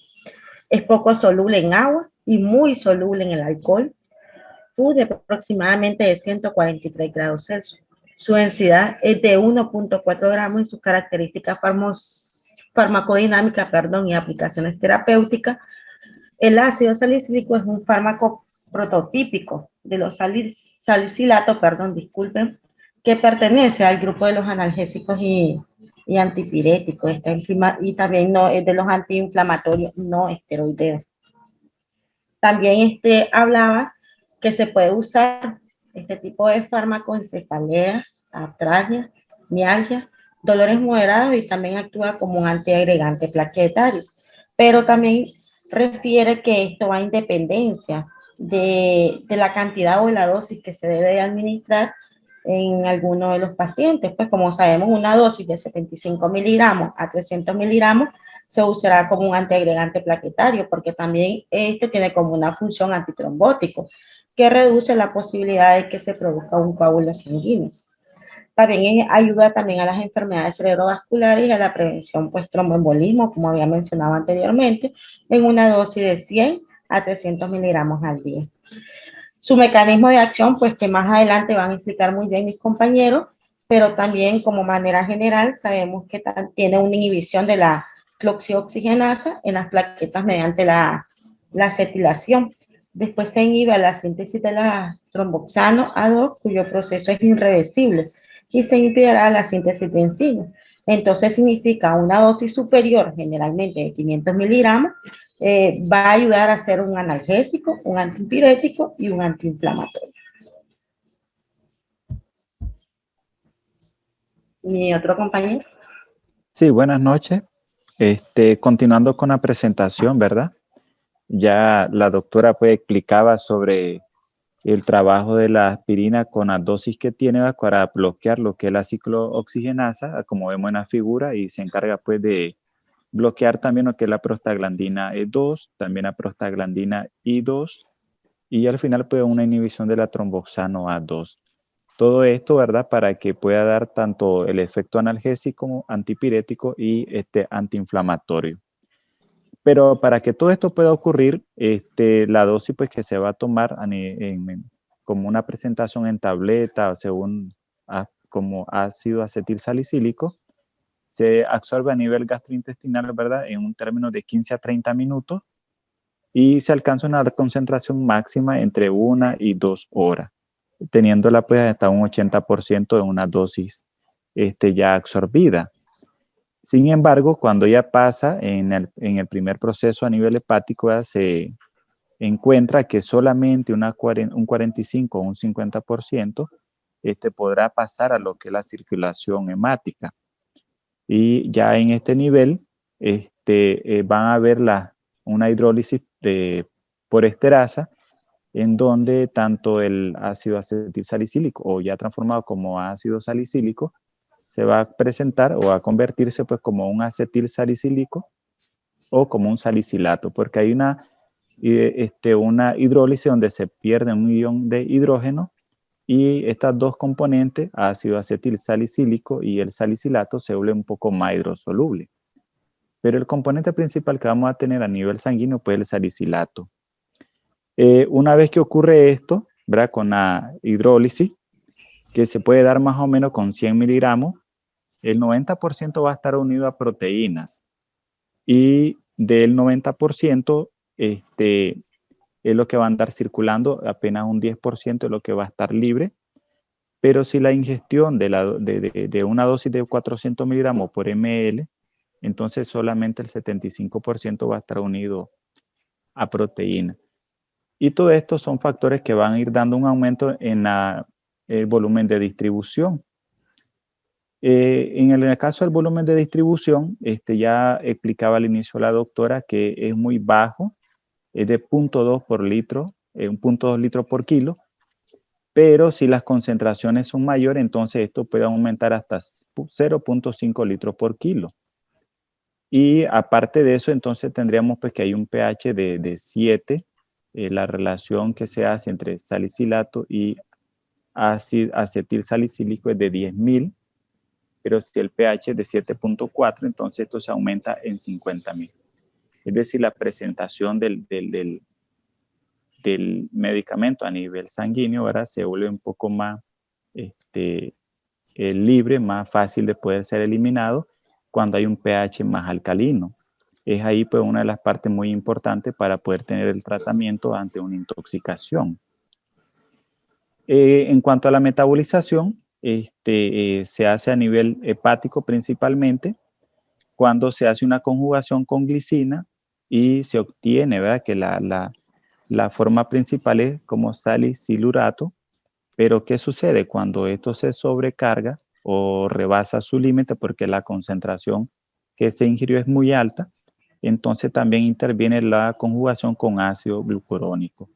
es poco soluble en agua y muy soluble en el alcohol, de aproximadamente de 143 grados Celsius. Su densidad es de 1.4 gramos y sus características farmacodinámicas, y aplicaciones terapéuticas. El ácido salicílico es un fármaco prototípico de los salicilatos, que pertenece al grupo de los analgésicos y antipiréticos, y también no, es de los antiinflamatorios no esteroideos. También hablaba que se puede usar este tipo de fármaco en cefalea, artralgia, mialgia, dolores moderados, y también actúa como un antiagregante plaquetario. Pero también refiere que esto va a independencia de la cantidad o la dosis que se debe administrar en alguno de los pacientes. Pues como sabemos, una dosis de 75 miligramos a 300 miligramos se usará como un antiagregante plaquetario, porque también tiene como una función antitrombótico, que reduce la posibilidad de que se produzca un coágulo sanguíneo. También ayuda también a las enfermedades cerebrovasculares y a la prevención, pues, tromboembolismo, como había mencionado anteriormente, en una dosis de 100 a 300 miligramos al día. Su mecanismo de acción, pues, que más adelante van a explicar muy bien mis compañeros, pero también como manera general sabemos que tiene una inhibición de la cloxioxigenasa en las plaquetas mediante la acetilación. Después se inhibe la síntesis de la tromboxano A2, cuyo proceso es irreversible, y se impedirá la síntesis de enzima. Entonces significa una dosis superior, generalmente de 500 miligramos, va a ayudar a ser un analgésico, un antipirético y un antiinflamatorio. ¿Mi otro compañero? Sí, buenas noches. Continuando con la presentación, ¿verdad? Ya la doctora pues explicaba sobre el trabajo de la aspirina con la dosis que tiene para bloquear lo que es la ciclooxigenasa, como vemos en la figura, y se encarga pues de bloquear también lo que es la prostaglandina E2, también la prostaglandina I2, y al final pues una inhibición de la tromboxano A2. Todo esto, ¿verdad? Para que pueda dar tanto el efecto analgésico, antipirético y antiinflamatorio. Pero para que todo esto pueda ocurrir, la dosis pues, que se va a tomar como una presentación en tableta, según como ácido acetilsalicílico, se absorbe a nivel gastrointestinal, ¿verdad? En un término de 15 a 30 minutos y se alcanza una concentración máxima entre 1 y 2 horas, teniéndola pues hasta un 80% de una dosis ya absorbida. Sin embargo, cuando ya pasa en el primer proceso a nivel hepático, ya se encuentra que solamente un 45 o un 50% podrá pasar a lo que es la circulación hemática. Y ya en este nivel van a haber una hidrólisis por esterasa, en donde tanto el ácido acetilsalicílico o ya transformado como ácido salicílico se va a presentar o a convertirse pues como un acetilsalicílico o como un salicilato, porque hay una hidrólisis donde se pierde un ion de hidrógeno y estas dos componentes, ácido acetilsalicílico y el salicilato, se vuelven un poco más hidrosoluble. Pero el componente principal que vamos a tener a nivel sanguíneo pues es el salicilato. Una vez que ocurre esto, ¿verdad? Con la hidrólisis, que se puede dar más o menos con 100 miligramos, el 90% va a estar unido a proteínas. Y del 90%, es lo que va a andar circulando, apenas un 10% es lo que va a estar libre. Pero si la ingestión de una dosis de 400 miligramos por ml, entonces solamente el 75% va a estar unido a proteína. Y todo esto son factores que van a ir dando un aumento en el volumen de distribución. En el caso del volumen de distribución, ya explicaba al inicio la doctora que es muy bajo, es de 0.2 por litro, 1.2 litros por kilo, pero si las concentraciones son mayores, entonces esto puede aumentar hasta 0.5 litros por kilo. Y aparte de eso, entonces tendríamos pues que hay un pH de 7, la relación que se hace entre salicilato y acetil salicílico es de 10.000, pero si el pH es de 7.4, entonces esto se aumenta en 50.000. Es decir, la presentación del medicamento a nivel sanguíneo, ¿verdad? Se vuelve un poco más libre, más fácil de poder ser eliminado cuando hay un pH más alcalino. Es ahí pues una de las partes muy importantes para poder tener el tratamiento ante una intoxicación. En cuanto a la metabolización, se hace a nivel hepático principalmente cuando se hace una conjugación con glicina y se obtiene, ¿verdad? Que la forma principal es como salicilurato, pero ¿qué sucede? Cuando esto se sobrecarga o rebasa su límite porque la concentración que se ingirió es muy alta, entonces también interviene la conjugación con ácido glucurónico.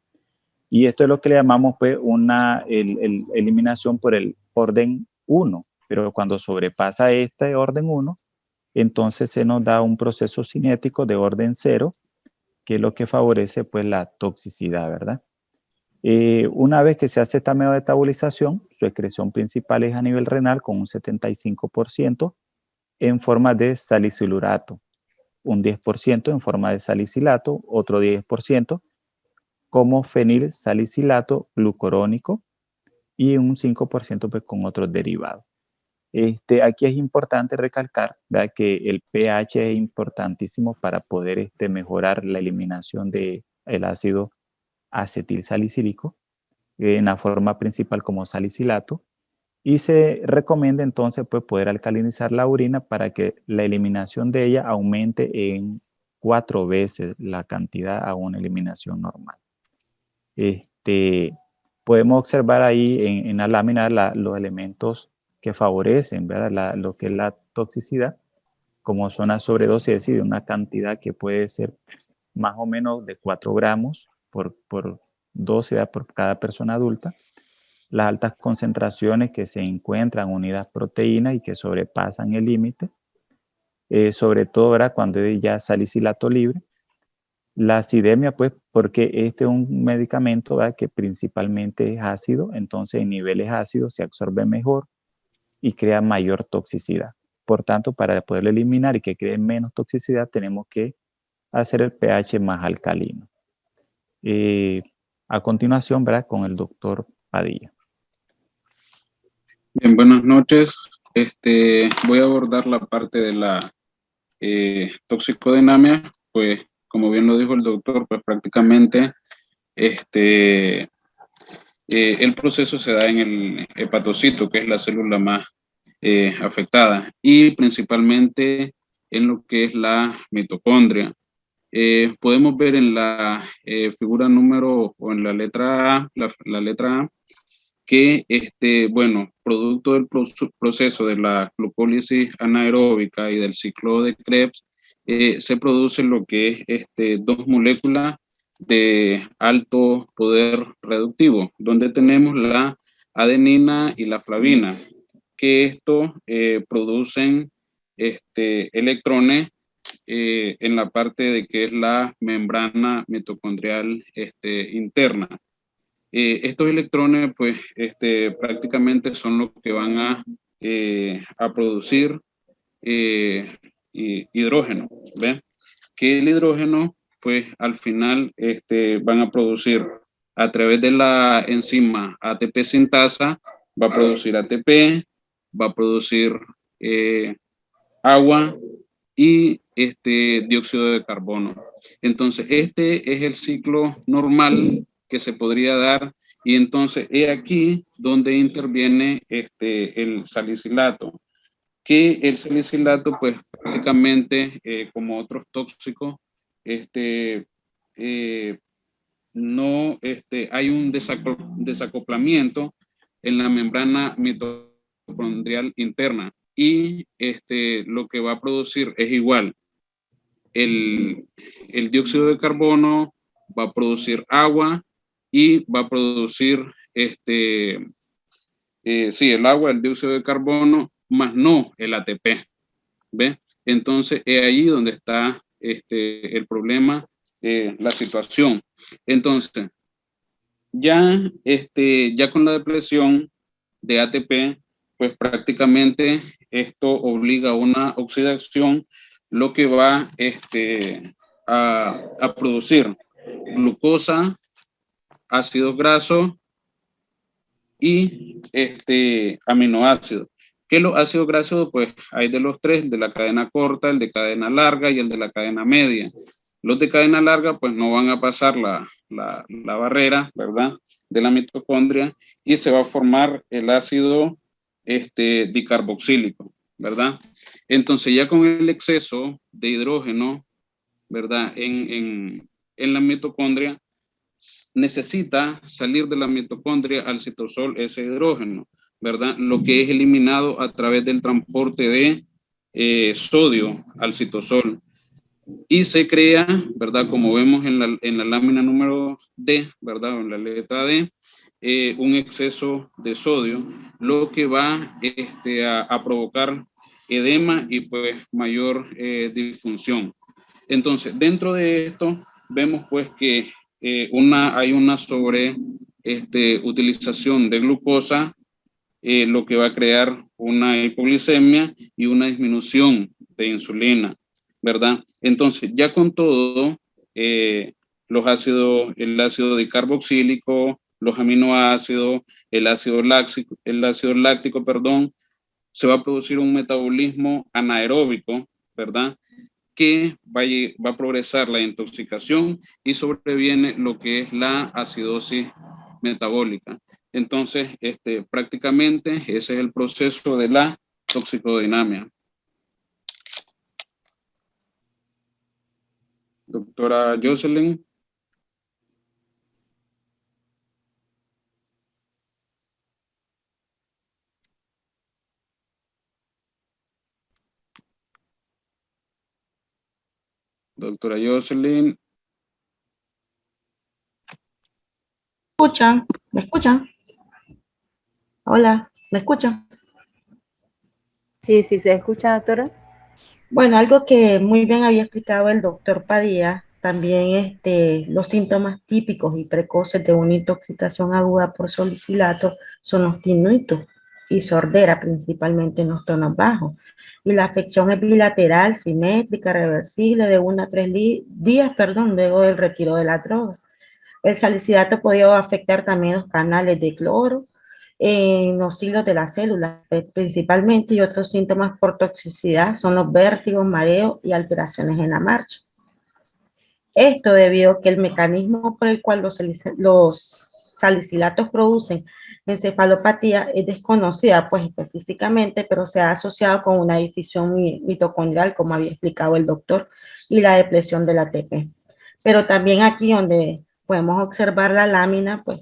Y esto es lo que le llamamos pues una eliminación por el orden 1, pero cuando sobrepasa este orden 1, entonces se nos da un proceso cinético de orden 0, que es lo que favorece pues la toxicidad, ¿verdad? Una vez que se hace esta metabolización, su excreción principal es a nivel renal con un 75% en forma de salicilurato, un 10% en forma de salicilato, otro 10% como fenilsalicilato glucurónico y un 5% pues, con otros derivados. Aquí es importante recalcar, ¿verdad?, que el pH es importantísimo para poder mejorar la eliminación del ácido acetilsalicílico en la forma principal como salicilato, y se recomienda entonces pues, poder alcalinizar la orina para que la eliminación de ella aumente en 4 veces la cantidad a una eliminación normal. Podemos observar ahí en la lámina los elementos que favorecen, ¿verdad?, lo que es la toxicidad, como son las sobredosis, es decir, una cantidad que puede ser más o menos de 4 gramos por dosis por cada persona adulta, las altas concentraciones que se encuentran unidas a proteínas y que sobrepasan el límite, sobre todo, ¿verdad?, cuando es ya salicilato libre. La acidemia, pues, porque este es un medicamento, ¿verdad?, que principalmente es ácido, entonces en niveles ácidos se absorbe mejor y crea mayor toxicidad. Por tanto, para poderlo eliminar y que cree menos toxicidad, tenemos que hacer el pH más alcalino. A continuación, ¿verdad?, con el doctor Padilla. Bien, buenas noches. Voy a abordar la parte de la toxicodinamia. Pues, como bien lo dijo el doctor, pues prácticamente el proceso se da en el hepatocito, que es la célula más afectada, y principalmente en lo que es la mitocondria. Podemos ver en la figura número, o en la letra A, la letra A, que bueno, producto del proceso de la glucólisis anaeróbica y del ciclo de Krebs, se produce lo que es 2 moléculas de alto poder reductivo, donde tenemos la adenina y la flavina, que esto producen electrones en la parte de que es la membrana mitocondrial interna. Estos electrones, pues, prácticamente son los que van a producir hidrógeno, ¿ven? Que el hidrógeno pues al final van a producir a través de la enzima ATP sintasa, va a producir ATP, va a producir agua y dióxido de carbono. Entonces, este es el ciclo normal que se podría dar, y entonces es aquí donde interviene el salicilato, que el salicilato, pues prácticamente como otros tóxicos, no hay un desacoplamiento en la membrana mitocondrial interna, y lo que va a producir es igual. El dióxido de carbono va a producir agua y va a producir el agua, el dióxido de carbono, más no el ATP. ¿Ve? Entonces es ahí donde está el problema, la situación. Entonces, ya con la depresión de ATP, pues prácticamente esto obliga a una oxidación, lo que va a producir glucosa, ácidos grasos y aminoácidos. Que los ácidos grasos, pues hay de los tres: el de la cadena corta, el de cadena larga y el de la cadena media. Los de cadena larga pues no van a pasar la barrera, ¿verdad?, de la mitocondria, y se va a formar el ácido dicarboxílico, ¿verdad? Entonces ya con el exceso de hidrógeno, ¿verdad?, en la mitocondria, necesita salir de la mitocondria al citosol ese hidrógeno, ¿verdad?, lo que es eliminado a través del transporte de sodio al citosol. Y se crea, ¿verdad?, como vemos en la lámina número D, ¿verdad?, en la letra D, un exceso de sodio, lo que va a provocar edema y pues mayor disfunción. Entonces, dentro de esto, vemos pues que hay una sobre utilización de glucosa, lo que va a crear una hipoglicemia y una disminución de insulina, ¿verdad? Entonces, ya con todo, el ácido dicarboxílico, los aminoácidos, el ácido láctico, perdón, se va a producir un metabolismo anaeróbico, ¿verdad?, que va a progresar la intoxicación y sobreviene lo que es la acidosis metabólica. Entonces, prácticamente ese es el proceso de la toxicodinamia. Doctora Jocelyn. Doctora Jocelyn. ¿Escuchan? ¿Me escuchan? Hola, ¿me escuchan? Sí, sí, ¿se escucha, doctora? Bueno, algo que muy bien había explicado el doctor Padilla, también los síntomas típicos y precoces de una intoxicación aguda por salicilato son los tinnitus y sordera, principalmente en los tonos bajos. Y la afección es bilateral, simétrica, reversible, de 1 a 3 días, luego del retiro de la droga. El salicilato podía afectar también los canales de cloro en los hilos de las células principalmente, y otros síntomas por toxicidad son los vértigos, mareos y alteraciones en la marcha. Esto debido a que el mecanismo por el cual los salicilatos producen encefalopatía es desconocida, pues específicamente, pero se ha asociado con una difusión mitocondrial, como había explicado el doctor, y la depresión del ATP. Pero también aquí donde podemos observar la lámina, pues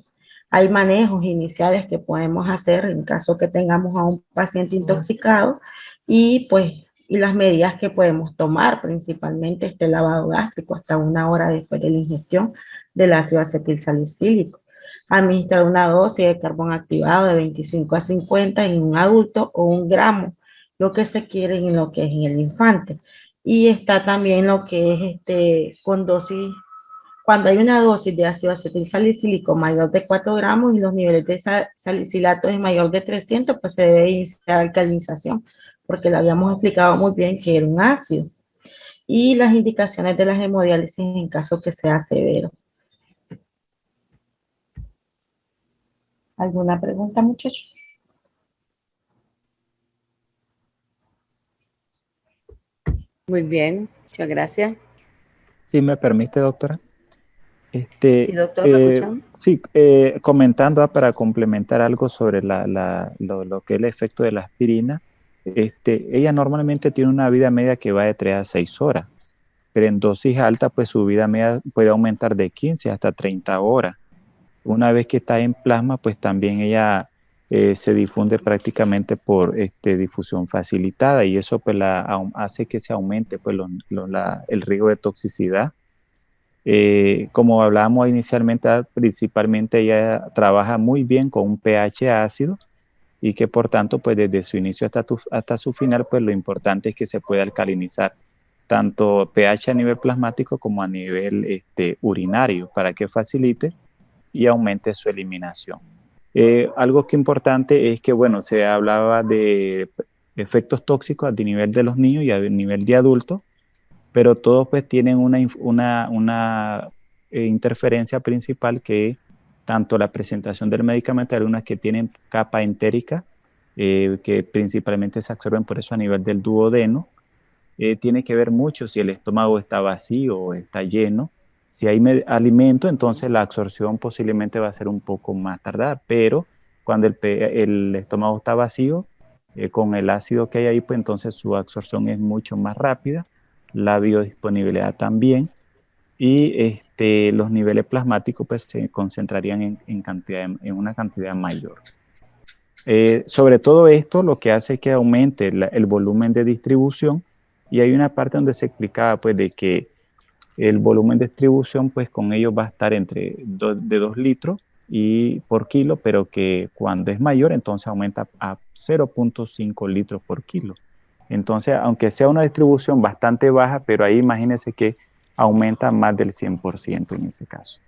hay manejos iniciales que podemos hacer en caso que tengamos a un paciente intoxicado, y las medidas que podemos tomar, principalmente este lavado gástrico hasta 1 hora después de la ingestión del ácido acetilsalicílico. Administrar una dosis de carbón activado de 25 a 50 en un adulto, o 1 gramo, lo que se quiere en lo que es en el infante. Y está también lo que es con dosis. Cuando hay una dosis de ácido acetilsalicílico mayor de 4 gramos y los niveles de salicilato es mayor de 300, pues se debe iniciar alcalinización, porque lo habíamos explicado muy bien que era un ácido. y las indicaciones de las hemodiálisis en caso que sea severo. ¿Alguna pregunta, muchachos? Muy bien, muchas gracias. Si me permite, doctora. Sí, doctor, ¿lo escuchamos? Sí, comentando para complementar algo sobre lo que es el efecto de la aspirina. Ella normalmente tiene una vida media que va de 3 a 6 horas, pero en dosis alta, pues su vida media puede aumentar de 15 hasta 30 horas. Una vez que está en plasma, pues también ella se difunde prácticamente por difusión facilitada, y eso pues hace que se aumente pues, el riesgo de toxicidad. Como hablábamos inicialmente, principalmente ella trabaja muy bien con un pH ácido, y que por tanto, pues desde su inicio hasta su final, pues lo importante es que se pueda alcalinizar tanto pH a nivel plasmático como a nivel urinario, para que facilite y aumente su eliminación. Algo que importante es que, bueno, se hablaba de efectos tóxicos a nivel de los niños y a nivel de adultos, pero todos pues tienen una interferencia principal, que es tanto la presentación del medicamento, algunas que tienen capa entérica, que principalmente se absorben por eso a nivel del duodeno. Tiene que ver mucho si el estómago está vacío o está lleno. Si hay alimento, entonces la absorción posiblemente va a ser un poco más tardada, pero cuando el estómago está vacío, con el ácido que hay ahí, pues entonces su absorción es mucho más rápida, la biodisponibilidad también, y los niveles plasmáticos pues se concentrarían en una cantidad mayor. Sobre todo esto, lo que hace es que aumente el volumen de distribución, y hay una parte donde se explicaba pues de que el volumen de distribución pues con ellos va a estar de 2 litros por kilo, pero que cuando es mayor entonces aumenta a 0.5 litros por kilo. Entonces, aunque sea una distribución bastante baja, pero ahí imagínense que aumenta más del 100% en ese caso.